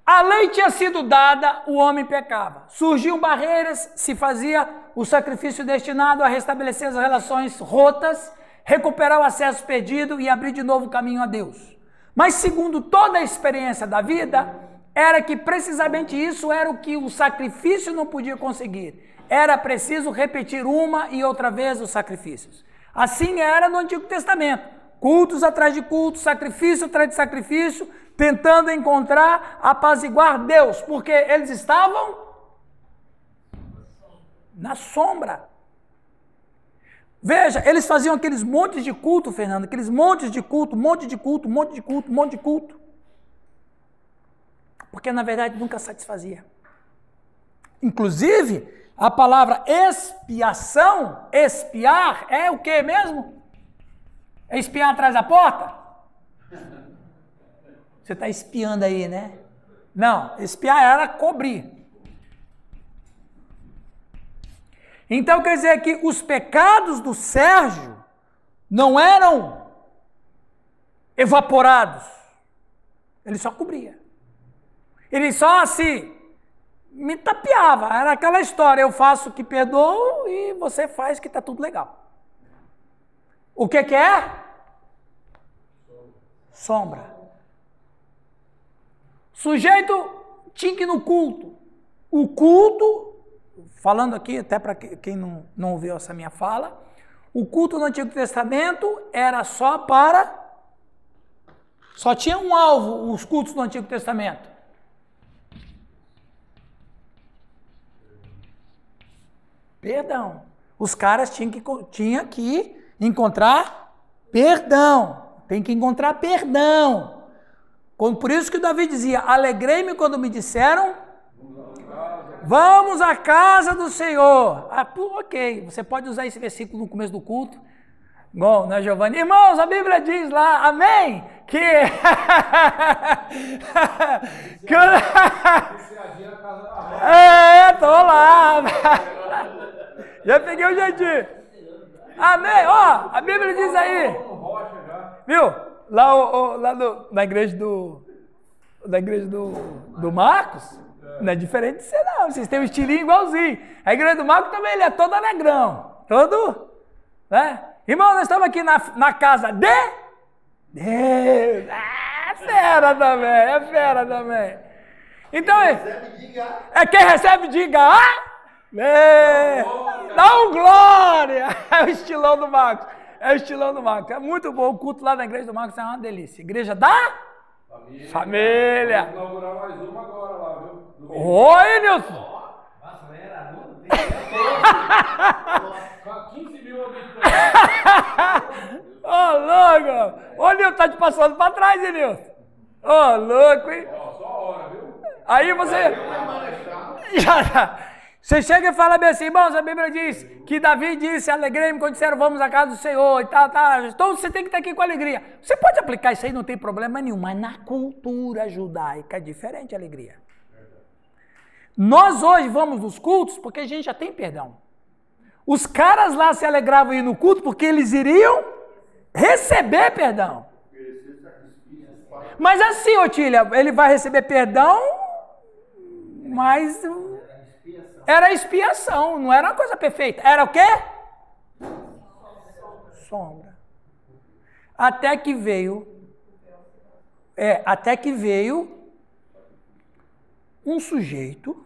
S1: A lei tinha sido dada, o homem pecava. Surgiam barreiras, se fazia o sacrifício destinado a restabelecer as relações rotas, recuperar o acesso perdido e abrir de novo o caminho a Deus. Mas segundo toda a experiência da vida, era que precisamente isso era o que o sacrifício não podia conseguir. Era preciso repetir uma e outra vez os sacrifícios. Assim era no Antigo Testamento. Cultos atrás de cultos, sacrifício atrás de sacrifício, tentando encontrar, apaziguar Deus, porque eles estavam na sombra. Veja, eles faziam aqueles montes de culto, Fernando, aqueles montes de culto, monte de culto, monte de culto, monte de culto. Porque na verdade nunca satisfazia. Inclusive, a palavra expiação, espiar, é o que mesmo? É espiar atrás da porta? Você está espiando aí, né? Não, espiar era cobrir. Então quer dizer que os pecados do Sérgio não eram evaporados. Ele só cobria. Ele só me tapeava. Era aquela história, eu faço o que perdoo e você faz que está tudo legal. O que é? Sombra. Sujeito tinha que ir no culto. O culto, falando aqui até para quem não ouviu essa minha fala, o culto no Antigo Testamento era só tinha um alvo os cultos do Antigo Testamento. Perdão. Os caras tinham que encontrar perdão. Tem que encontrar perdão. Por isso que Davi dizia, alegrei-me quando me disseram, vamos à casa do Senhor. Ok, você pode usar esse versículo no começo do culto. Bom, né, Giovanni? Irmãos, a Bíblia diz lá, amém, tô lá. Já peguei o jeitinho. Amém, ó, a Bíblia diz aí. Viu? Lá na igreja do Marcos, não é diferente de você não, vocês têm um estilinho igualzinho. A igreja do Marcos também, ele é todo alegrão, todo, né? Irmão, nós estamos aqui na casa de Deus. É fera também. Então, quem recebe, diga, dá um glória. É o estilão do Marcos. É muito bom. O culto lá na igreja do Marcos é uma delícia. Igreja da família.
S4: Vamos inaugurar mais uma agora lá, viu?
S1: Oi, Nilson.
S3: Nossa, mas era aluno?
S4: 15 mil habitantes.
S1: Ô, louco. Ô, Nilson, tá te passando pra trás, hein, Nilson? Ô, louco, hein?
S4: Só a hora, viu?
S1: Aí você... Você chega e fala bem assim, irmãos, a Bíblia diz que Davi disse, alegrei-me quando disseram, vamos à casa do Senhor e tal. Então você tem que estar aqui com alegria. Você pode aplicar isso aí, não tem problema nenhum, mas na cultura judaica é diferente a alegria. Nós hoje vamos nos cultos porque a gente já tem perdão. Os caras lá se alegravam ir no culto porque eles iriam receber perdão. Mas assim, Otília, ele vai receber perdão, mas... Era expiação, não era uma coisa perfeita. Era o quê? Sombra. Até que veio um sujeito,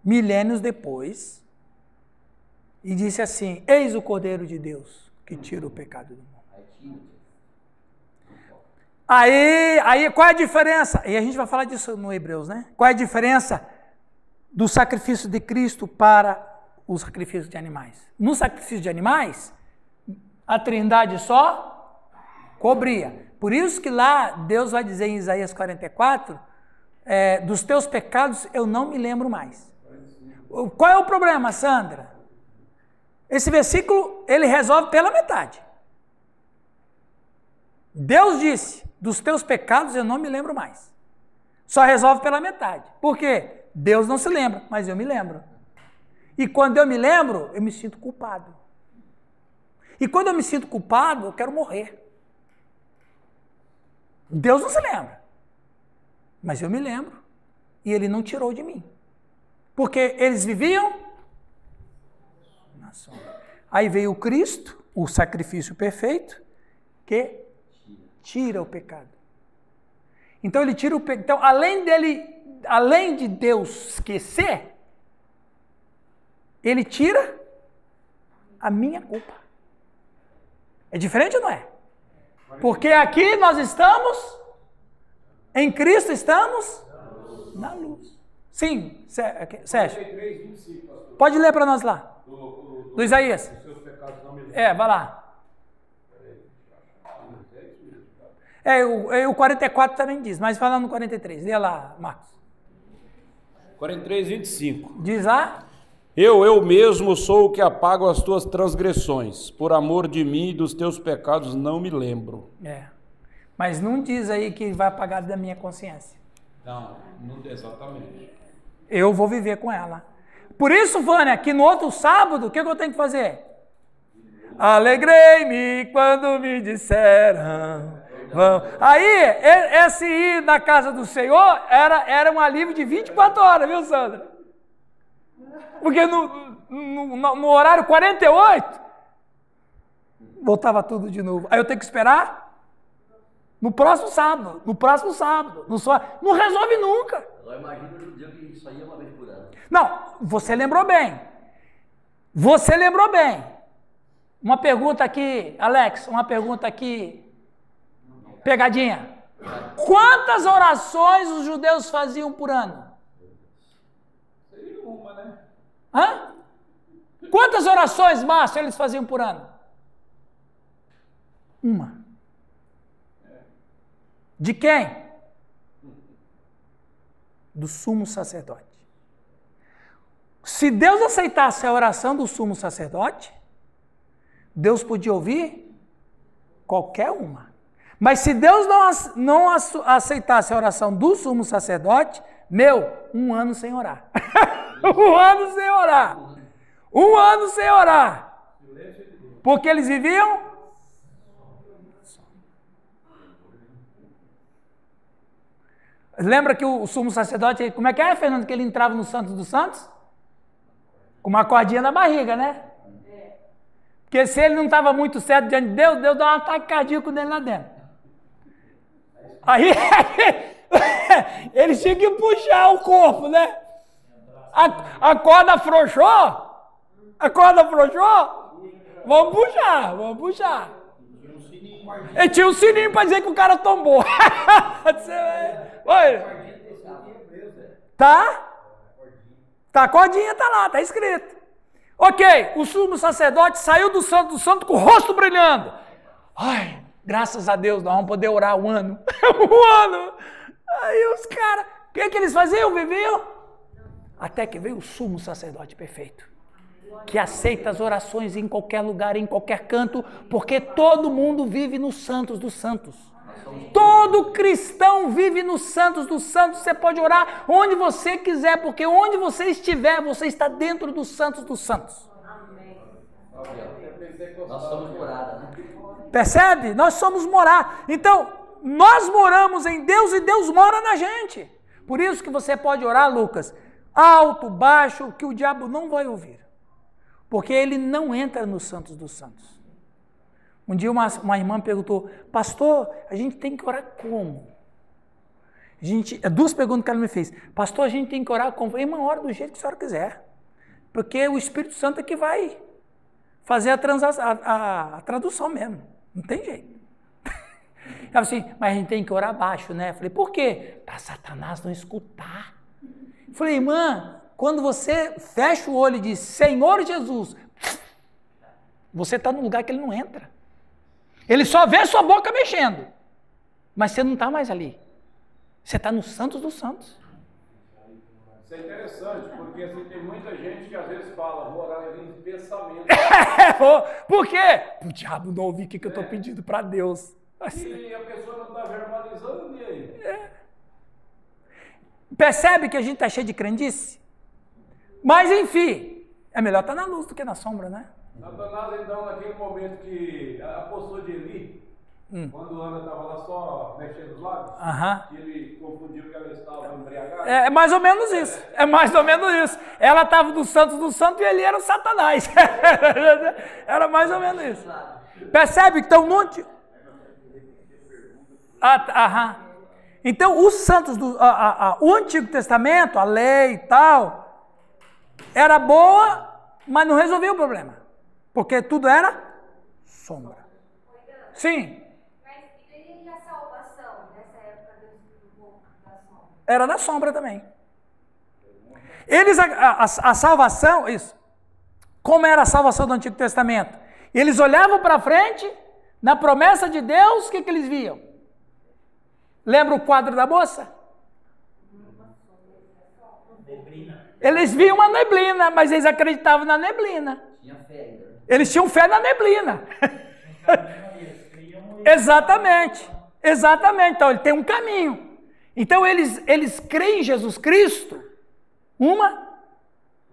S1: milênios depois, e disse assim, eis o Cordeiro de Deus que tira o pecado do mundo. Aí qual é a diferença? E a gente vai falar disso no Hebreus, né? Qual é a diferença do sacrifício de Cristo para o sacrifício de animais? No sacrifício de animais, a Trindade só cobria. Por isso que lá Deus vai dizer em Isaías 44, dos teus pecados eu não me lembro mais. Qual é o problema, Sandra? Esse versículo, ele resolve pela metade. Deus disse, dos teus pecados eu não me lembro mais. Só resolve pela metade. Por quê? Deus não se lembra, mas eu me lembro. E quando eu me lembro, eu me sinto culpado. E quando eu me sinto culpado, eu quero morrer. Deus não se lembra, mas eu me lembro. E Ele não tirou de mim. Porque eles viviam na sombra. Aí veio o Cristo, o sacrifício perfeito, que tira o pecado. Então ele tira o pecado. Então, além de Deus esquecer, ele tira a minha culpa. É diferente ou não é? Porque aqui nós estamos, em Cristo estamos na luz. Sim, Sérgio.
S4: 43, 25, pastor.
S1: Pode ler para nós lá. Do Isaías.
S4: Os seus pecados não me lembram.
S1: Vai lá. O 44 também diz, mas fala no 43. Lê lá, Marcos.
S4: 43, 25.
S1: Diz lá.
S4: Eu mesmo sou o que apago as tuas transgressões. Por amor de mim e dos teus pecados não me lembro.
S1: Mas não diz aí que vai apagar da minha consciência.
S4: Não exatamente.
S1: Eu vou viver com ela. Por isso, Vânia, que no outro sábado, o que eu tenho que fazer? Alegrei-me quando me disseram. Vamos. Aí, esse ir na casa do Senhor era um alívio de 24 horas, viu, Sandra? Porque no horário 48, voltava tudo de novo. Aí eu tenho que esperar no próximo sábado. Não resolve nunca.
S3: Agora imagina o dia que isso aí é uma vez por ano.
S1: Não, você lembrou bem. Uma pergunta aqui, Alex, pegadinha. Quantas orações os judeus faziam por ano?
S4: Seria uma, né?
S1: Hã? Quantas orações, Márcio, eles faziam por ano? Uma. De quem? Do sumo sacerdote. Se Deus aceitasse a oração do sumo sacerdote, Deus podia ouvir qualquer uma. Mas se Deus não aceitasse a oração do sumo sacerdote, um ano sem orar. Um ano sem orar. Porque eles viviam? Lembra que o sumo sacerdote, como é que é, Fernando, que ele entrava no Santos dos Santos? Com uma cordinha na barriga, né? Porque se ele não estava muito certo diante de Deus, Deus dá um ataque cardíaco nele lá dentro. Aí eles tinham que puxar o corpo, né? A corda afrouxou? Vamos puxar. E tinha um sininho para dizer que o cara tombou. Tá? A cordinha tá lá, tá escrito. Ok, o sumo sacerdote saiu do santo com o rosto brilhando. Ai, graças a Deus, nós vamos poder orar um ano. Aí os caras, o que eles faziam? Viviam? Até que veio o sumo sacerdote perfeito, que aceita as orações em qualquer lugar, em qualquer canto, porque todo mundo vive nos santos dos santos. Todo cristão vive nos santos dos santos. Você pode orar onde você quiser, porque onde você estiver, você está dentro dos santos dos santos.
S3: Nós somos morada, né?
S1: Percebe? Nós somos morada. Então, nós moramos em Deus e Deus mora na gente. Por isso que você pode orar, Lucas, alto, baixo, que o diabo não vai ouvir. Porque ele não entra nos santos dos santos. Um dia uma irmã perguntou, pastor, a gente tem que orar como? Duas perguntas que ela me fez. Pastor, a gente tem que orar como? Irmã, ora do jeito que a senhora quiser. Porque o Espírito Santo é que vai fazer a tradução mesmo. Não tem jeito. Ela assim, mas a gente tem que orar baixo, né? Eu falei, por quê? Para Satanás não escutar. Eu falei, irmã, quando você fecha o olho e diz, Senhor Jesus, você está num lugar que ele não entra. Ele só vê sua boca mexendo, mas você não está mais ali. Você está no Santos dos Santos.
S4: Isso é interessante, porque assim, tem muita gente que às vezes fala, vou orar em pensamento.
S1: Por quê? O diabo não ouvir o que eu estou pedindo para Deus.
S4: E a pessoa não está verbalizando, e aí?
S1: Percebe que a gente está cheio de crendice? Mas enfim, é melhor estar na luz do que na sombra, né?
S4: Satanás, então, naquele momento que apostou de Eli, quando Ana estava lá só mexendo os lábios, que ele confundiu que ela estava embriagada.
S1: É mais ou menos isso. É mais ou menos isso. Ela estava do Santos e ele era o Satanás. Era mais ou menos isso. Percebe que então monte. Então, os santos, o Antigo Testamento, a lei e tal, era boa, mas não resolvia o problema. Porque tudo era sombra. Sim.
S5: Mas e a salvação nessa época da sombra?
S1: Era da sombra também. Eles, a salvação, isso. Como era a salvação do Antigo Testamento? Eles olhavam para frente, na promessa de Deus, o que eles viam? Lembra o quadro da moça?
S3: Neblina.
S1: Eles viam uma neblina, mas eles acreditavam na neblina.
S3: Tinha fé ainda.
S1: Eles tinham fé na neblina. Exatamente. Então, ele tem um caminho. Então, eles creem em Jesus Cristo, uma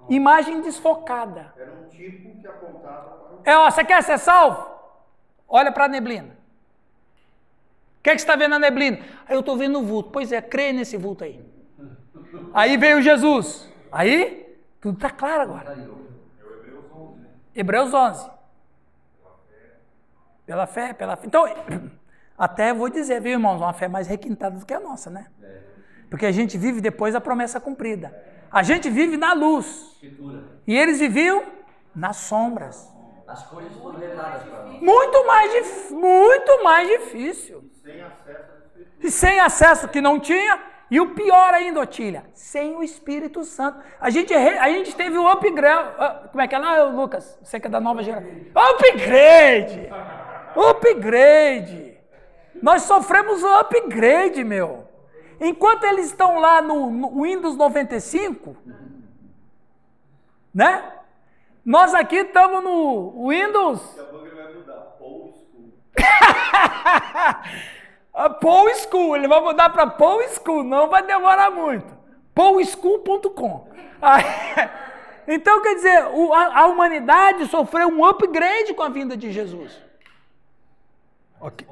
S1: imagem desfocada.
S2: Era um tipo que apontava para o...
S1: Você quer ser salvo? Olha para a neblina. O que você está vendo na neblina? Eu estou vendo o vulto. Pois é, crê nesse vulto aí. Aí veio Jesus. Aí, tudo está claro agora. Hebreus 11. Pela fé. Então, até vou dizer, viu, irmãos, uma fé mais requintada do que a nossa, né? Porque a gente vive depois da promessa cumprida. A gente vive na luz. E eles viviam nas sombras.
S3: As coisas foram reveladas para nós.
S1: Muito mais difícil. Sem acesso que não tinha. E o pior ainda, Otília, sem o Espírito Santo. A gente teve o upgrade. Como é que é lá, Lucas? Você que é da nova geração. Upgrade! Nós sofremos um upgrade, meu. Enquanto eles estão lá no Windows 95, né? Nós aqui estamos no Windows.
S2: Daqui a pouco ele vai mudar. Paul School.
S1: Paul School, ele vai mudar para Paul School, não vai demorar muito. paulschool.com. Então, quer dizer, a humanidade sofreu um upgrade com a vinda de Jesus. Okay.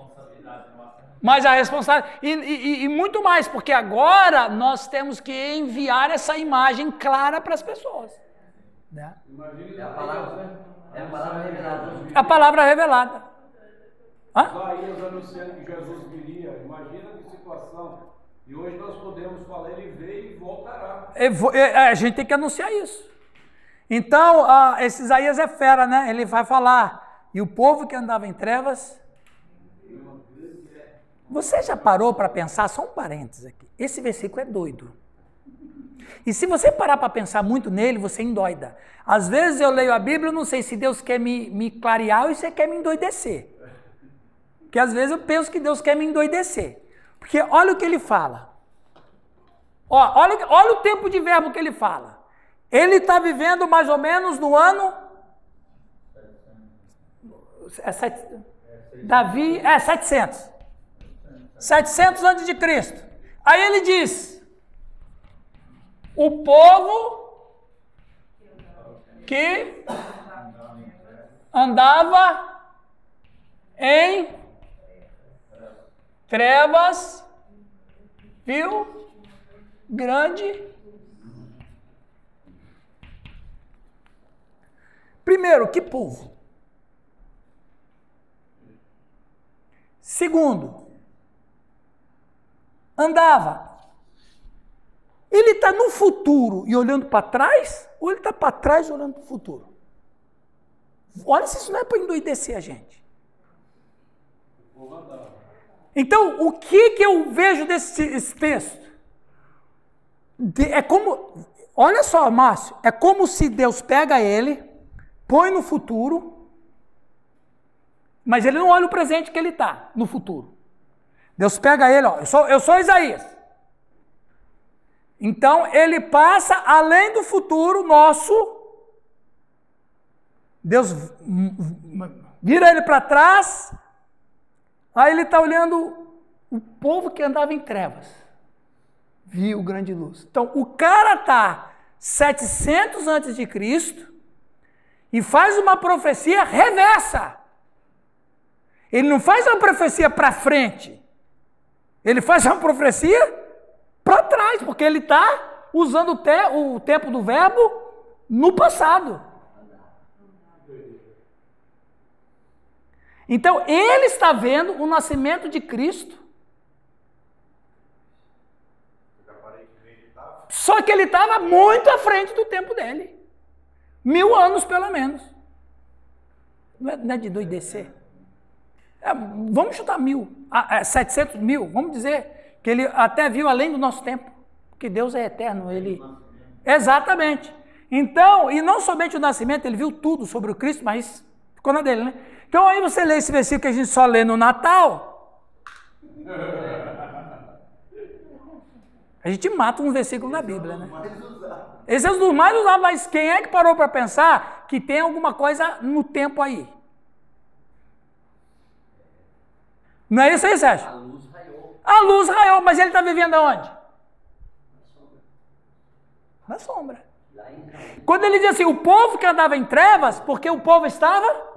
S1: Mas a responsabilidade, e muito mais, porque agora nós temos que enviar essa imagem clara para as pessoas. Né?
S3: É a palavra revelada.
S1: A palavra revelada.
S4: Isaías anunciando que Jesus viria. Imagina que situação. E hoje nós podemos falar, ele veio e voltará.
S1: A gente tem que anunciar isso. Então, esse Isaías é fera, né? Ele vai falar. E o povo que andava em trevas... Você já parou para pensar? Só um parênteses aqui. Esse versículo é doido. E se você parar para pensar muito nele, você endoida. Às vezes eu leio a Bíblia, eu não sei se Deus quer me clarear ou se Ele quer me endoidecer. Porque às vezes eu penso que Deus quer me endoidecer. Porque olha o que ele fala. Olha o tempo de verbo que ele fala. Ele está vivendo mais ou menos no ano... Davi... 700. 700 antes de Cristo. Aí ele diz... O povo que andava em trevas, viu? Grande. Primeiro, que povo? Segundo, andava. Ele está no futuro e olhando para trás, ou ele está para trás olhando para o futuro? Olha se isso não é para endoidecer a gente. Então, o que eu vejo desse texto? É como, olha só, Márcio, é como se Deus pega ele, põe no futuro, mas ele não olha o presente que ele está, no futuro. Deus pega ele, ó, eu sou Isaías. Então, ele passa além do futuro nosso, Deus vira ele para trás, aí ele está olhando o povo que andava em trevas, viu grande luz. Então, o cara está 700 antes de Cristo e faz uma profecia reversa. Ele não faz uma profecia para frente, ele faz uma profecia para trás, porque ele está usando o tempo do verbo no passado. Então, ele está vendo o nascimento de Cristo. Só que ele estava muito à frente do tempo dele. 1000 anos, pelo menos. Não é de doidecer? Vamos chutar 700 mil. Vamos dizer que ele até viu além do nosso tempo. Porque Deus é eterno. Exatamente. Então, e não somente o nascimento, ele viu tudo sobre o Cristo, mas ficou na dele, né? Então aí você lê esse versículo que a gente só lê no Natal. A gente mata um versículo da Bíblia, né? Esse é um dos mais usados, mas quem é que parou para pensar que tem alguma coisa no tempo aí? Não é isso aí, Sérgio?
S3: A luz raiou.
S1: A luz raiou, mas ele está vivendo aonde? Na sombra. Quando ele diz assim, o povo que andava em trevas, porque o povo estava...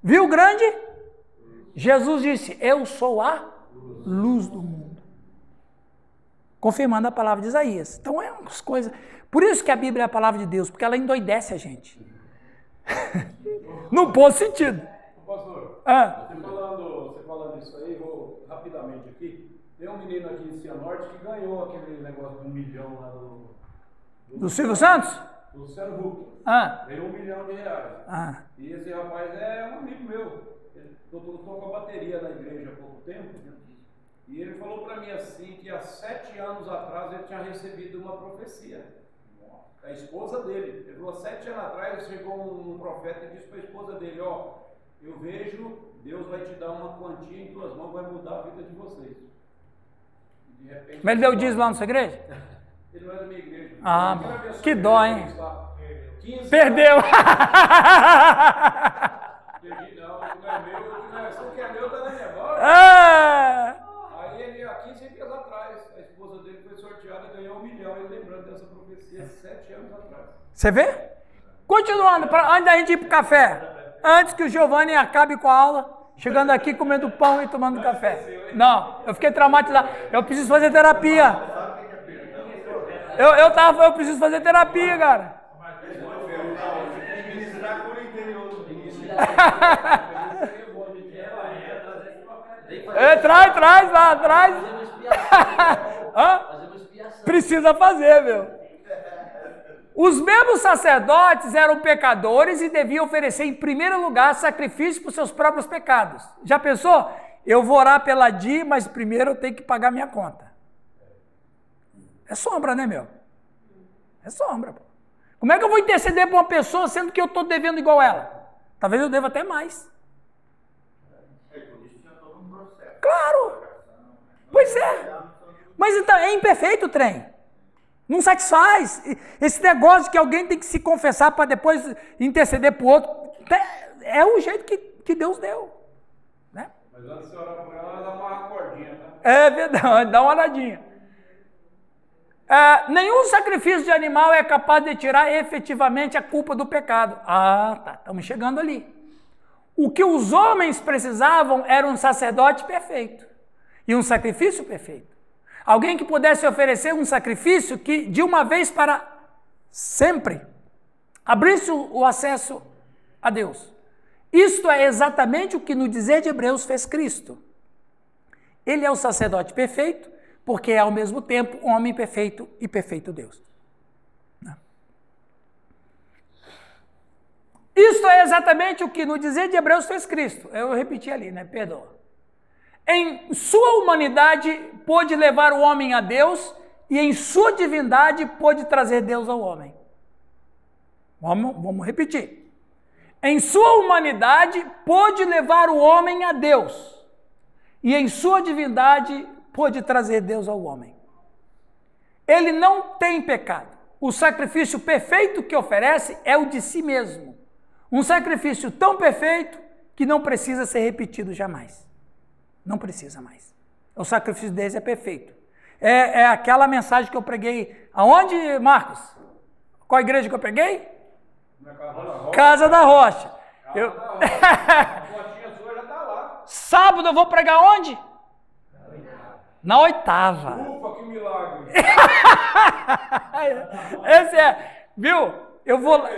S1: Viu grande? Jesus disse, eu sou a luz do mundo. Confirmando a palavra de Isaías. Então é umas coisas... Por isso que a Bíblia é a palavra de Deus, porque ela endoidece a gente. No bom sentido.
S4: Pastor, você falando isso aí, vou rapidamente aqui. Tem um menino aqui em Cianorte que ganhou aquele negócio de 1 milhão lá
S1: do Silvio Santos?
S4: Do Luciano Huck. Ganhou R$1 milhão. E esse rapaz é um amigo meu. Ele tocou a bateria na igreja há pouco tempo. E ele falou para mim assim que há 7 anos atrás ele tinha recebido uma profecia. A esposa dele. Ele falou, 7 anos atrás chegou um profeta e disse para a esposa dele, ó, eu vejo, Deus vai te dar uma quantia em tuas mãos, vai mudar a vida de vocês. De repente,
S1: mas ele deu o dízimo lá na sua igreja?
S4: Ele não é da minha igreja.
S1: Que dó, hein?
S4: 15
S1: Perdeu!
S4: Perdi não, não é meu, o que é meu tá na minha mão. Aí ele, há 15 dias atrás, a esposa dele foi sorteada e ganhou R$1 milhão, ele lembrando dessa profecia 7 anos atrás.
S1: Você vê? Continuando, antes da gente ir para o café, antes que o Giovanni acabe com a aula, chegando aqui comendo pão e tomando café. Não, eu fiquei traumatizado, eu preciso fazer terapia. Eu preciso fazer terapia, cara. Traz lá, atrás. Precisa fazer, meu. Os mesmos sacerdotes eram pecadores e deviam oferecer em primeiro lugar sacrifício por seus próprios pecados. Já pensou? Eu vou orar pela Di, mas primeiro eu tenho que pagar minha conta. É sombra, né, meu? É sombra. Pô. Como é que eu vou interceder por uma pessoa sendo que eu estou devendo igual ela? Talvez eu deva até mais. Claro. Pois é. Mas então, é imperfeito o trem. Não satisfaz. Esse negócio de que alguém tem que se confessar para depois interceder para o outro, é o jeito que Deus deu. Né?
S4: Mas antes de orar por ela, dá uma cordinha, tá?
S1: É verdade, dá uma olhadinha. Nenhum sacrifício de animal é capaz de tirar efetivamente a culpa do pecado. Tá, estamos chegando ali. O que os homens precisavam era um sacerdote perfeito e um sacrifício perfeito. Alguém que pudesse oferecer um sacrifício que, de uma vez para sempre, abrisse o acesso a Deus. Isto é exatamente o que no dizer de Hebreus fez Cristo. Ele é o sacerdote perfeito, porque é ao mesmo tempo homem perfeito e perfeito Deus. Isto é exatamente o que no dizer de Hebreus fez Cristo. Eu repeti ali, né? Perdoa. em sua humanidade pôde levar o homem a Deus e em sua divindade pôde trazer Deus ao homem. Vamos repetir. Em sua humanidade pôde levar o homem a Deus e em sua divindade pôde trazer Deus ao homem. Ele não tem pecado. O sacrifício perfeito que oferece é o de si mesmo. Um sacrifício tão perfeito que não precisa ser repetido jamais. Não precisa mais. O sacrifício dele é perfeito. É aquela mensagem que eu preguei. Aonde, Marcos? Qual igreja que eu preguei? Casa da Rocha.
S4: A fotinha sua já está lá.
S1: Sábado eu vou pregar onde? Na 8ª.
S4: Ufa, que milagre.
S1: Esse viu? Eu vou lá.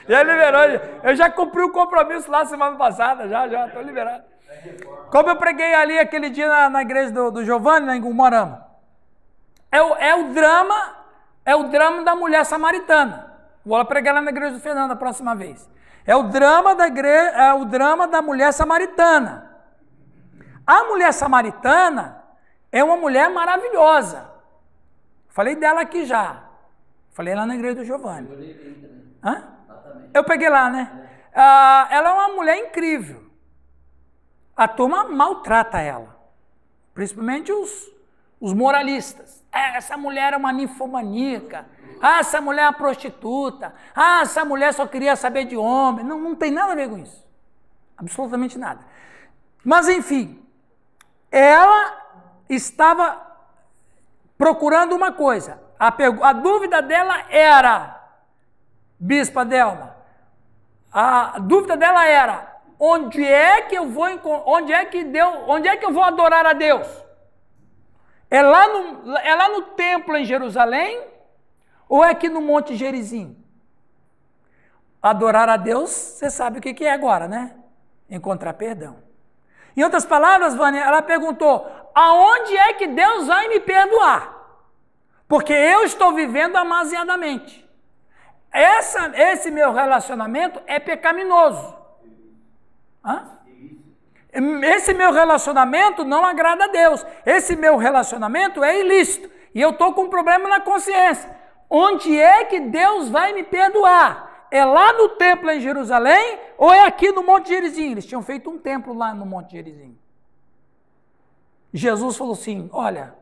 S1: Já liberou. Eu já cumpri o compromisso lá semana passada, já estou liberado. Como eu preguei ali aquele dia na igreja do Giovanni, em Umuarama. É o drama da mulher samaritana. Vou lá pregar lá na igreja do Fernando a próxima vez. É o drama da mulher samaritana. A mulher samaritana é uma mulher maravilhosa. Falei dela aqui já. Falei lá na igreja do Giovanni. Hã? Eu peguei lá, né? Ela é uma mulher incrível. A turma maltrata ela. Principalmente os moralistas. Essa mulher é uma ninfomaníaca. Essa mulher é uma prostituta. Essa mulher só queria saber de homem. Não tem nada a ver com isso. Absolutamente nada. Mas, enfim, ela estava procurando uma coisa. A dúvida dela era, Bispa Delma, a dúvida dela era, onde é que eu vou adorar a Deus? É lá no templo em Jerusalém ou é aqui no Monte Gerizim? Adorar a Deus, você sabe o que é agora, né? Encontrar perdão. Em outras palavras, Vânia, ela perguntou, aonde é que Deus vai me perdoar? Porque eu estou vivendo demasiadamente. Esse meu relacionamento é pecaminoso. Hã? Esse meu relacionamento não agrada a Deus. Esse meu relacionamento é ilícito. E eu estou com um problema na consciência. Onde é que Deus vai me perdoar? É lá no templo em Jerusalém ou é aqui no Monte Gerizim? Eles tinham feito um templo lá no Monte Gerizim. Jesus falou assim, olha,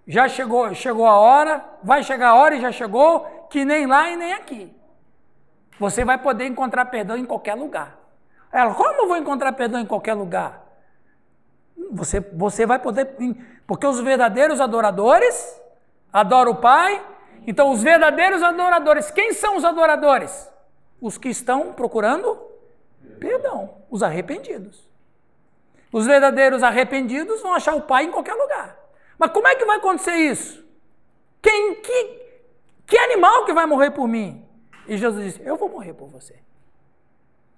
S1: já chegou a hora, vai chegar a hora e já chegou, que nem lá e nem aqui. Você vai poder encontrar perdão em qualquer lugar. Ela, como eu vou encontrar perdão em qualquer lugar? Você vai poder, porque os verdadeiros adoradores adoram o Pai. Então, os verdadeiros adoradores, quem são os adoradores? Os que estão procurando perdão, os arrependidos. Os verdadeiros arrependidos vão achar o Pai em qualquer lugar. Mas como é que vai acontecer isso? Que animal que vai morrer por mim? E Jesus disse, eu vou morrer por você.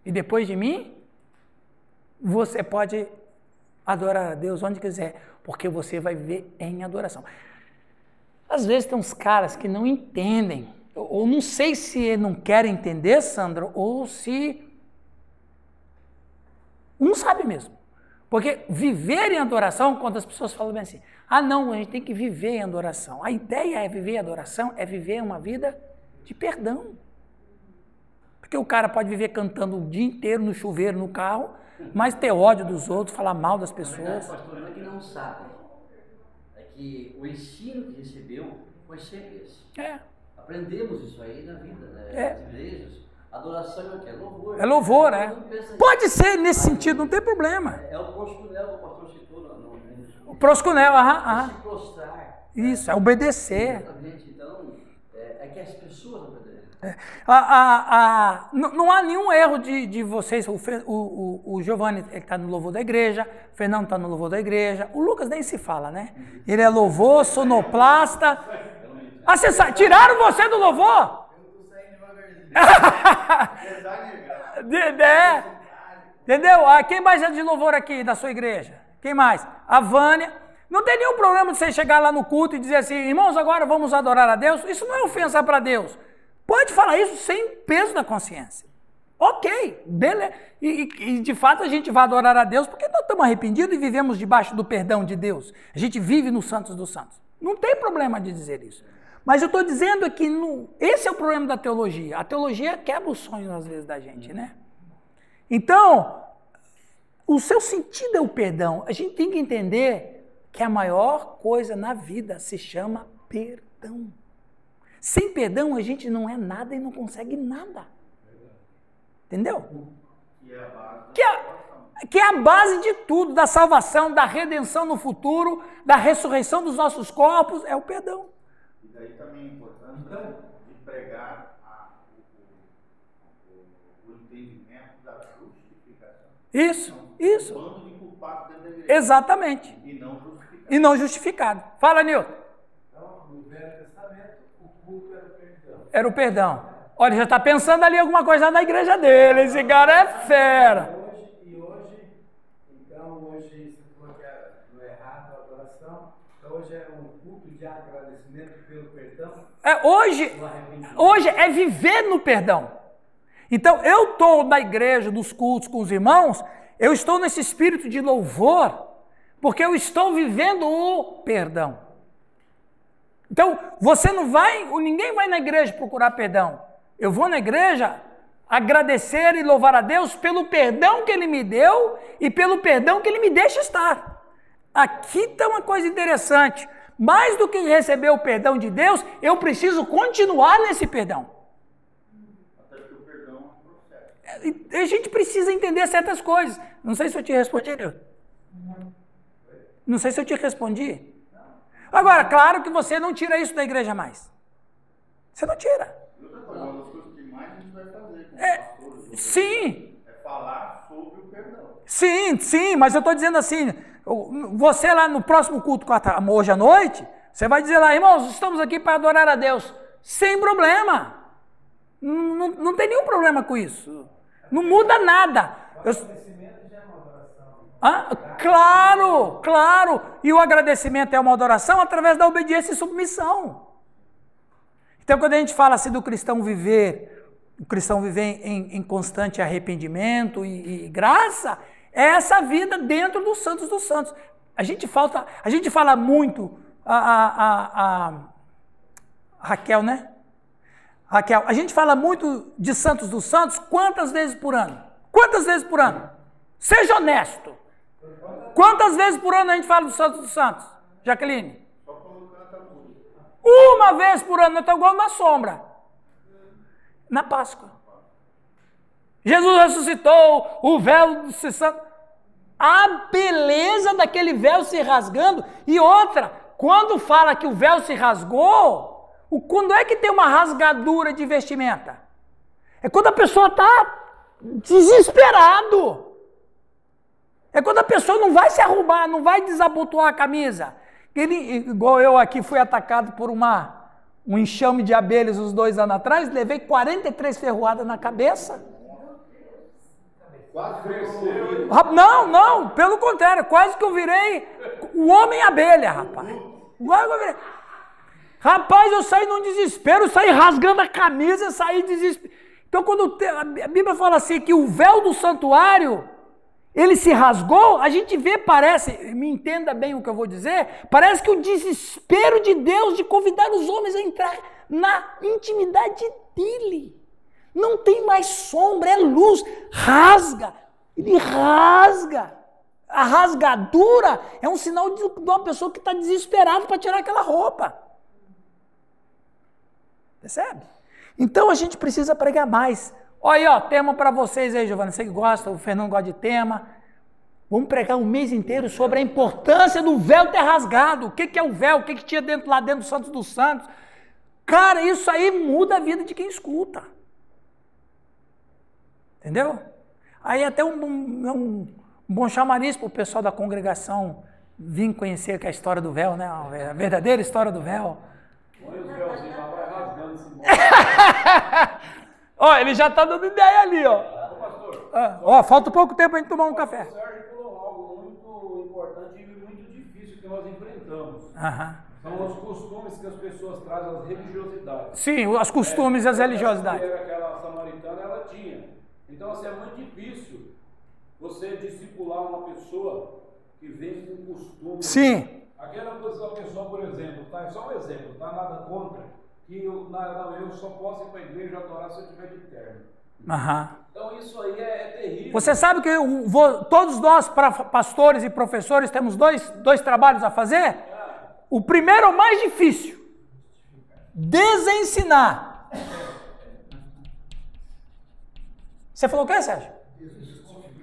S1: E depois de mim, você pode adorar a Deus onde quiser, porque você vai viver em adoração. Às vezes tem uns caras que não entendem, ou não sei se não querem entender, Sandro, ou se não sabe mesmo. Porque viver em adoração, quando as pessoas falam bem assim, não, a gente tem que viver em adoração. A ideia é viver em adoração, é viver uma vida de perdão. Porque o cara pode viver cantando o dia inteiro no chuveiro, no carro, mas ter ódio dos outros, falar mal das pessoas.
S3: O problema é que não sabe. É que o ensino que recebeu foi sempre esse. Aprendemos isso aí na vida, né? Nas igrejas. Adoração é o quê? É louvor.
S1: É louvor, né? Pode ser nesse sentido, não tem problema.
S3: É o proscunel, o pastor citou no
S1: o proscunel,
S3: se prostrar.
S1: Isso, é obedecer.
S3: Exatamente. Então, é que as pessoas obedecem.
S1: Não há nenhum erro de vocês. O Giovanni está no louvor da igreja, o Fernando está no louvor da igreja, o Lucas nem se fala, né? Ele é louvor, sonoplasta. Tiraram você do louvor? Entendeu? Quem mais é de louvor aqui da sua igreja? Quem mais? A Vânia. Não tem nenhum problema de você chegar lá no culto e dizer assim, irmãos, agora vamos adorar a Deus. Isso não é ofensa para Deus. Pode falar isso sem peso na consciência. Ok, beleza. E de fato a gente vai adorar a Deus porque nós estamos arrependidos e vivemos debaixo do perdão de Deus. A gente vive no Santos dos Santos. Não tem problema de dizer isso. Mas eu estou dizendo que esse é o problema da teologia. A teologia quebra os sonhos às vezes da gente, né? Então, o seu sentido é o perdão. A gente tem que entender que a maior coisa na vida se chama perdão. Sem perdão a gente não é nada e não consegue nada. Entendeu? Que é a base de tudo, da salvação, da redenção no futuro, da ressurreição dos nossos corpos, é o perdão.
S2: E daí também é importante de pregar o entendimento da justificação.
S1: Isso.
S2: Um bando de culpados dentro da igreja.
S1: Exatamente. E não justificado. Fala, Nilton.
S4: Então, no Velho Testamento, o culto era o perdão.
S1: Era o perdão. Olha, já está pensando ali alguma coisa na igreja dele. Esse cara é fera.
S4: Hoje, você falou que não é errado a adoração. Então, hoje é um culto de agradecimento pelo perdão.
S1: Hoje é viver no perdão. Então, eu estou na igreja, dos cultos com os irmãos, eu estou nesse espírito de louvor, porque eu estou vivendo o perdão. Então, ninguém vai na igreja procurar perdão. Eu vou na igreja agradecer e louvar a Deus pelo perdão que Ele me deu e pelo perdão que Ele me deixa estar. Aqui está uma coisa interessante. Mais do que receber o perdão de Deus, eu preciso continuar nesse perdão.
S2: Até que o perdão é um processo.
S1: A gente precisa entender certas coisas. Não sei se eu te respondi, Nilton. Não sei se eu te respondi. Agora, claro que você não tira isso da igreja mais. Você não tira.
S2: Uma das coisas que mais a gente vai fazer com pastores,
S1: sim.
S2: É falar sobre o perdão.
S1: Sim, mas eu estou dizendo assim, você lá no próximo culto, hoje à noite, você vai dizer lá, irmãos, estamos aqui para adorar a Deus. Sem problema. Não tem nenhum problema com isso. Não muda nada. Claro. E o agradecimento é uma adoração através da obediência e submissão. Então, quando a gente fala assim do cristão viver, em constante arrependimento e graça, é essa vida dentro dos santos dos santos. A gente fala muito, a Raquel, né? Raquel, a gente fala muito de santos dos santos, quantas vezes por ano? Seja honesto. Quantas vezes por ano a gente fala dos santos dos santos? Jaqueline? Uma vez por ano, nós estamos igual na sombra. Na Páscoa. Jesus ressuscitou, o véu se... A beleza daquele véu se rasgando. E outra, quando fala que o véu se rasgou, quando é que tem uma rasgadura de vestimenta? É quando a pessoa está desesperado. É quando a pessoa não vai se arrumar, não vai desabotoar a camisa. Igual eu aqui fui atacado por um enxame de abelhas uns 2 anos atrás, levei 43 ferroadas na cabeça.
S2: Quase cresceu.
S1: Não, pelo contrário, quase que eu virei o homem-abelha, rapaz. Rapaz, eu saí num desespero, saí rasgando a camisa, saí desesperado. Então, quando a Bíblia fala assim que o véu do santuário, ele se rasgou, a gente vê, parece, me entenda bem o que eu vou dizer, parece que o desespero de Deus de convidar os homens a entrar na intimidade dele. Não tem mais sombra, é luz, rasga, ele rasga. A rasgadura é um sinal de uma pessoa que está desesperada para tirar aquela roupa. Percebe? Então a gente precisa pregar mais. Olha aí, tema para vocês aí, Giovana, você que gosta, o Fernando gosta de tema. Vamos pregar um mês inteiro sobre a importância do véu ter rasgado. O que é o véu? O que tinha lá dentro do Santos dos Santos? Cara, isso aí muda a vida de quem escuta. Entendeu? Aí até um bom chamariz para o pessoal da congregação vir conhecer que é a história do véu, né? A verdadeira história do véu.
S4: Olha os véuzinhos lá, vai rasgando esse monte.
S1: Ó, ele já está dando ideia ali, ó.
S4: Ô, pastor.
S1: Ó, falta pouco tempo para a gente tomar um café.
S4: O Sérgio falou algo muito importante e muito difícil que nós enfrentamos. São os costumes que as pessoas trazem, as religiosidades.
S1: Sim, os costumes e as religiosidades.
S4: Aquela samaritana, ela tinha Então, assim, é muito difícil você discipular uma pessoa que vem com costume.
S1: Sim.
S4: Aquela pessoa, por exemplo, tá, só um exemplo, tá nada contra, que eu só posso ir para a igreja adorar se eu estiver de terno. Então isso aí é terrível.
S1: Você sabe que todos nós, pastores e professores, temos dois trabalhos a fazer? O primeiro é o mais difícil. Desensinar. Você falou o quê, Sérgio?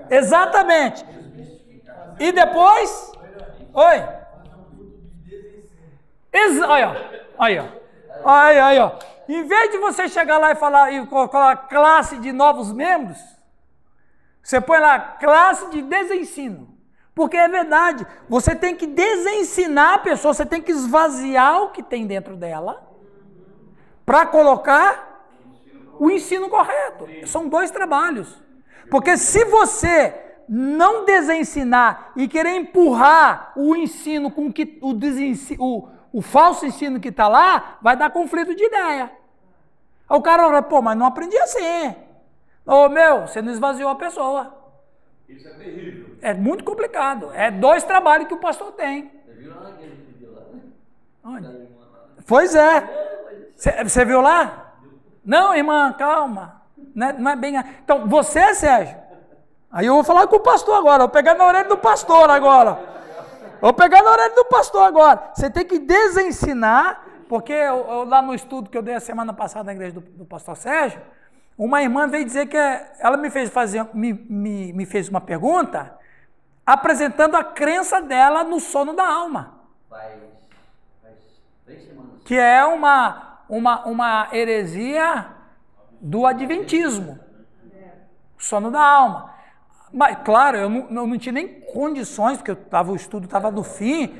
S1: Exatamente. E depois? Oi? Aí, ó. Em vez de você chegar lá e falar e colocar classe de novos membros, você põe lá classe de desensino. Porque é verdade, você tem que desensinar a pessoa, você tem que esvaziar o que tem dentro dela para colocar o ensino correto. São dois trabalhos. Porque se você não desensinar e querer empurrar o ensino com que o falso ensino que está lá, vai dar conflito de ideia. Aí o cara olha, pô, mas não aprendi assim. Ô, você não esvaziou a pessoa.
S4: Isso é terrível.
S1: É muito complicado. É dois trabalhos que o pastor tem.
S3: Você viu lá naquele vídeo lá?
S1: Onde? Pois é. Você viu lá? Não, irmã, calma. Não é bem... Então, você, Sérgio, aí eu vou falar com o pastor agora, vou pegar na orelha do pastor agora. Você tem que desensinar, porque eu lá no estudo que eu dei a semana passada na igreja do pastor Sérgio, uma irmã veio dizer que ela me fez uma pergunta apresentando a crença dela no sono da alma.
S3: Faz 3 semanas.
S1: Que é uma heresia do adventismo. Sono da alma. Mas, claro, eu não tinha nem condições, porque o estudo estava no fim.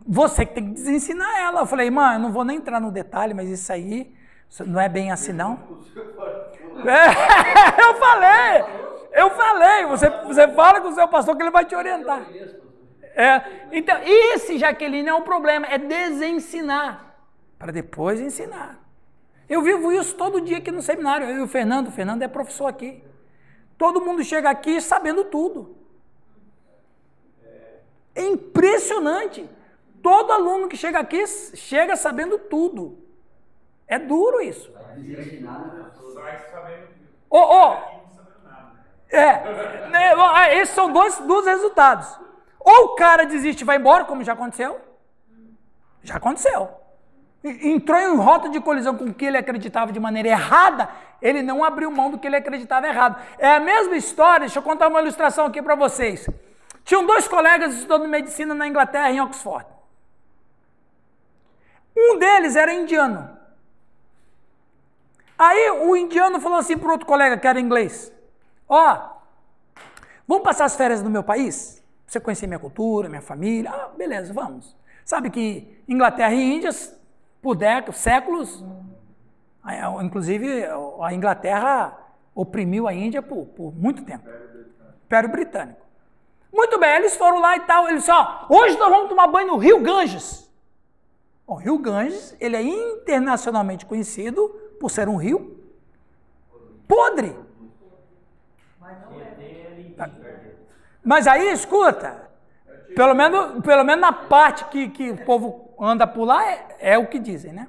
S1: Você que tem que desensinar ela. Eu falei, irmã, eu não vou nem entrar no detalhe, mas isso aí não é bem assim, não. Eu falei, você fala com o seu pastor que ele vai te orientar. Então, esse, Jaqueline, é um problema, é desensinar, para depois ensinar. Eu vivo isso todo dia aqui no seminário, eu e o Fernando é professor aqui. Todo mundo chega aqui sabendo tudo. É impressionante. Todo aluno que chega aqui chega sabendo tudo. É duro isso. Esses são dois resultados. Ou o cara desiste e vai embora, como já aconteceu. Já aconteceu. Entrou em rota de colisão com o que ele acreditava de maneira errada, ele não abriu mão do que ele acreditava errado. É a mesma história, deixa eu contar uma ilustração aqui para vocês. Tinham 2 colegas estudando medicina na Inglaterra, em Oxford. Um deles era indiano. Aí o indiano falou assim para o outro colega que era inglês, vamos passar as férias no meu país? Pra você conhecer minha cultura, minha família? Beleza, vamos. Sabe que Inglaterra e Índia, por séculos, inclusive a Inglaterra oprimiu a Índia por muito tempo. Império Britânico. Muito bem, eles foram lá e tal, eles disseram, hoje nós vamos tomar banho no Rio Ganges. O Rio Ganges, ele é internacionalmente conhecido por ser um rio podre. Mas aí, escuta, pelo menos na parte que o povo anda por lá, é o que dizem, né?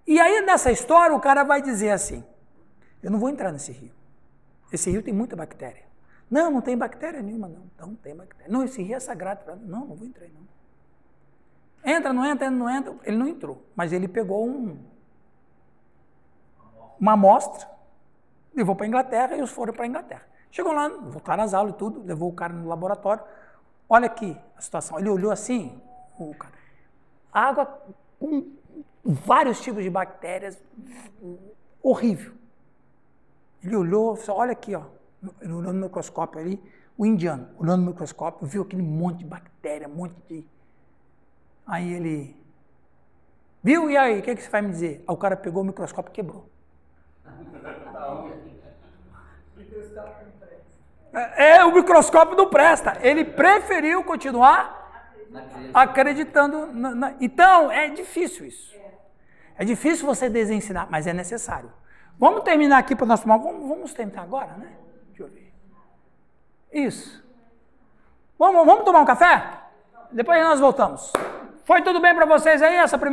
S1: E aí, nessa história, o cara vai dizer assim, eu não vou entrar nesse rio. Esse rio tem muita bactéria. Não tem bactéria nenhuma, não. Não tem bactéria. Não, esse rio é sagrado para mim. Não vou entrar, não. Entra, não entra. Ele não entrou, mas ele pegou uma amostra, levou para a Inglaterra e eles foram para a Inglaterra. Chegou lá, voltaram às aulas e tudo, levou o cara no laboratório. Olha aqui a situação. Ele olhou assim, o cara. Água com vários tipos de bactérias, horrível. Ele olhou, falou, olha aqui, ele olhou no microscópio ali, o indiano, olhando no microscópio, viu aquele monte de bactéria, Aí ele, viu? E aí, o que você vai me dizer? Aí o cara pegou o microscópio e quebrou. O microscópio não presta. Ele preferiu continuar acreditando. Então, é difícil isso. É difícil você desensinar, mas é necessário. Vamos terminar aqui para nós tomar. Vamos tentar agora, né? Deixa eu ver. Isso. Vamos tomar um café? Depois nós voltamos. Foi tudo bem para vocês aí, essa primeira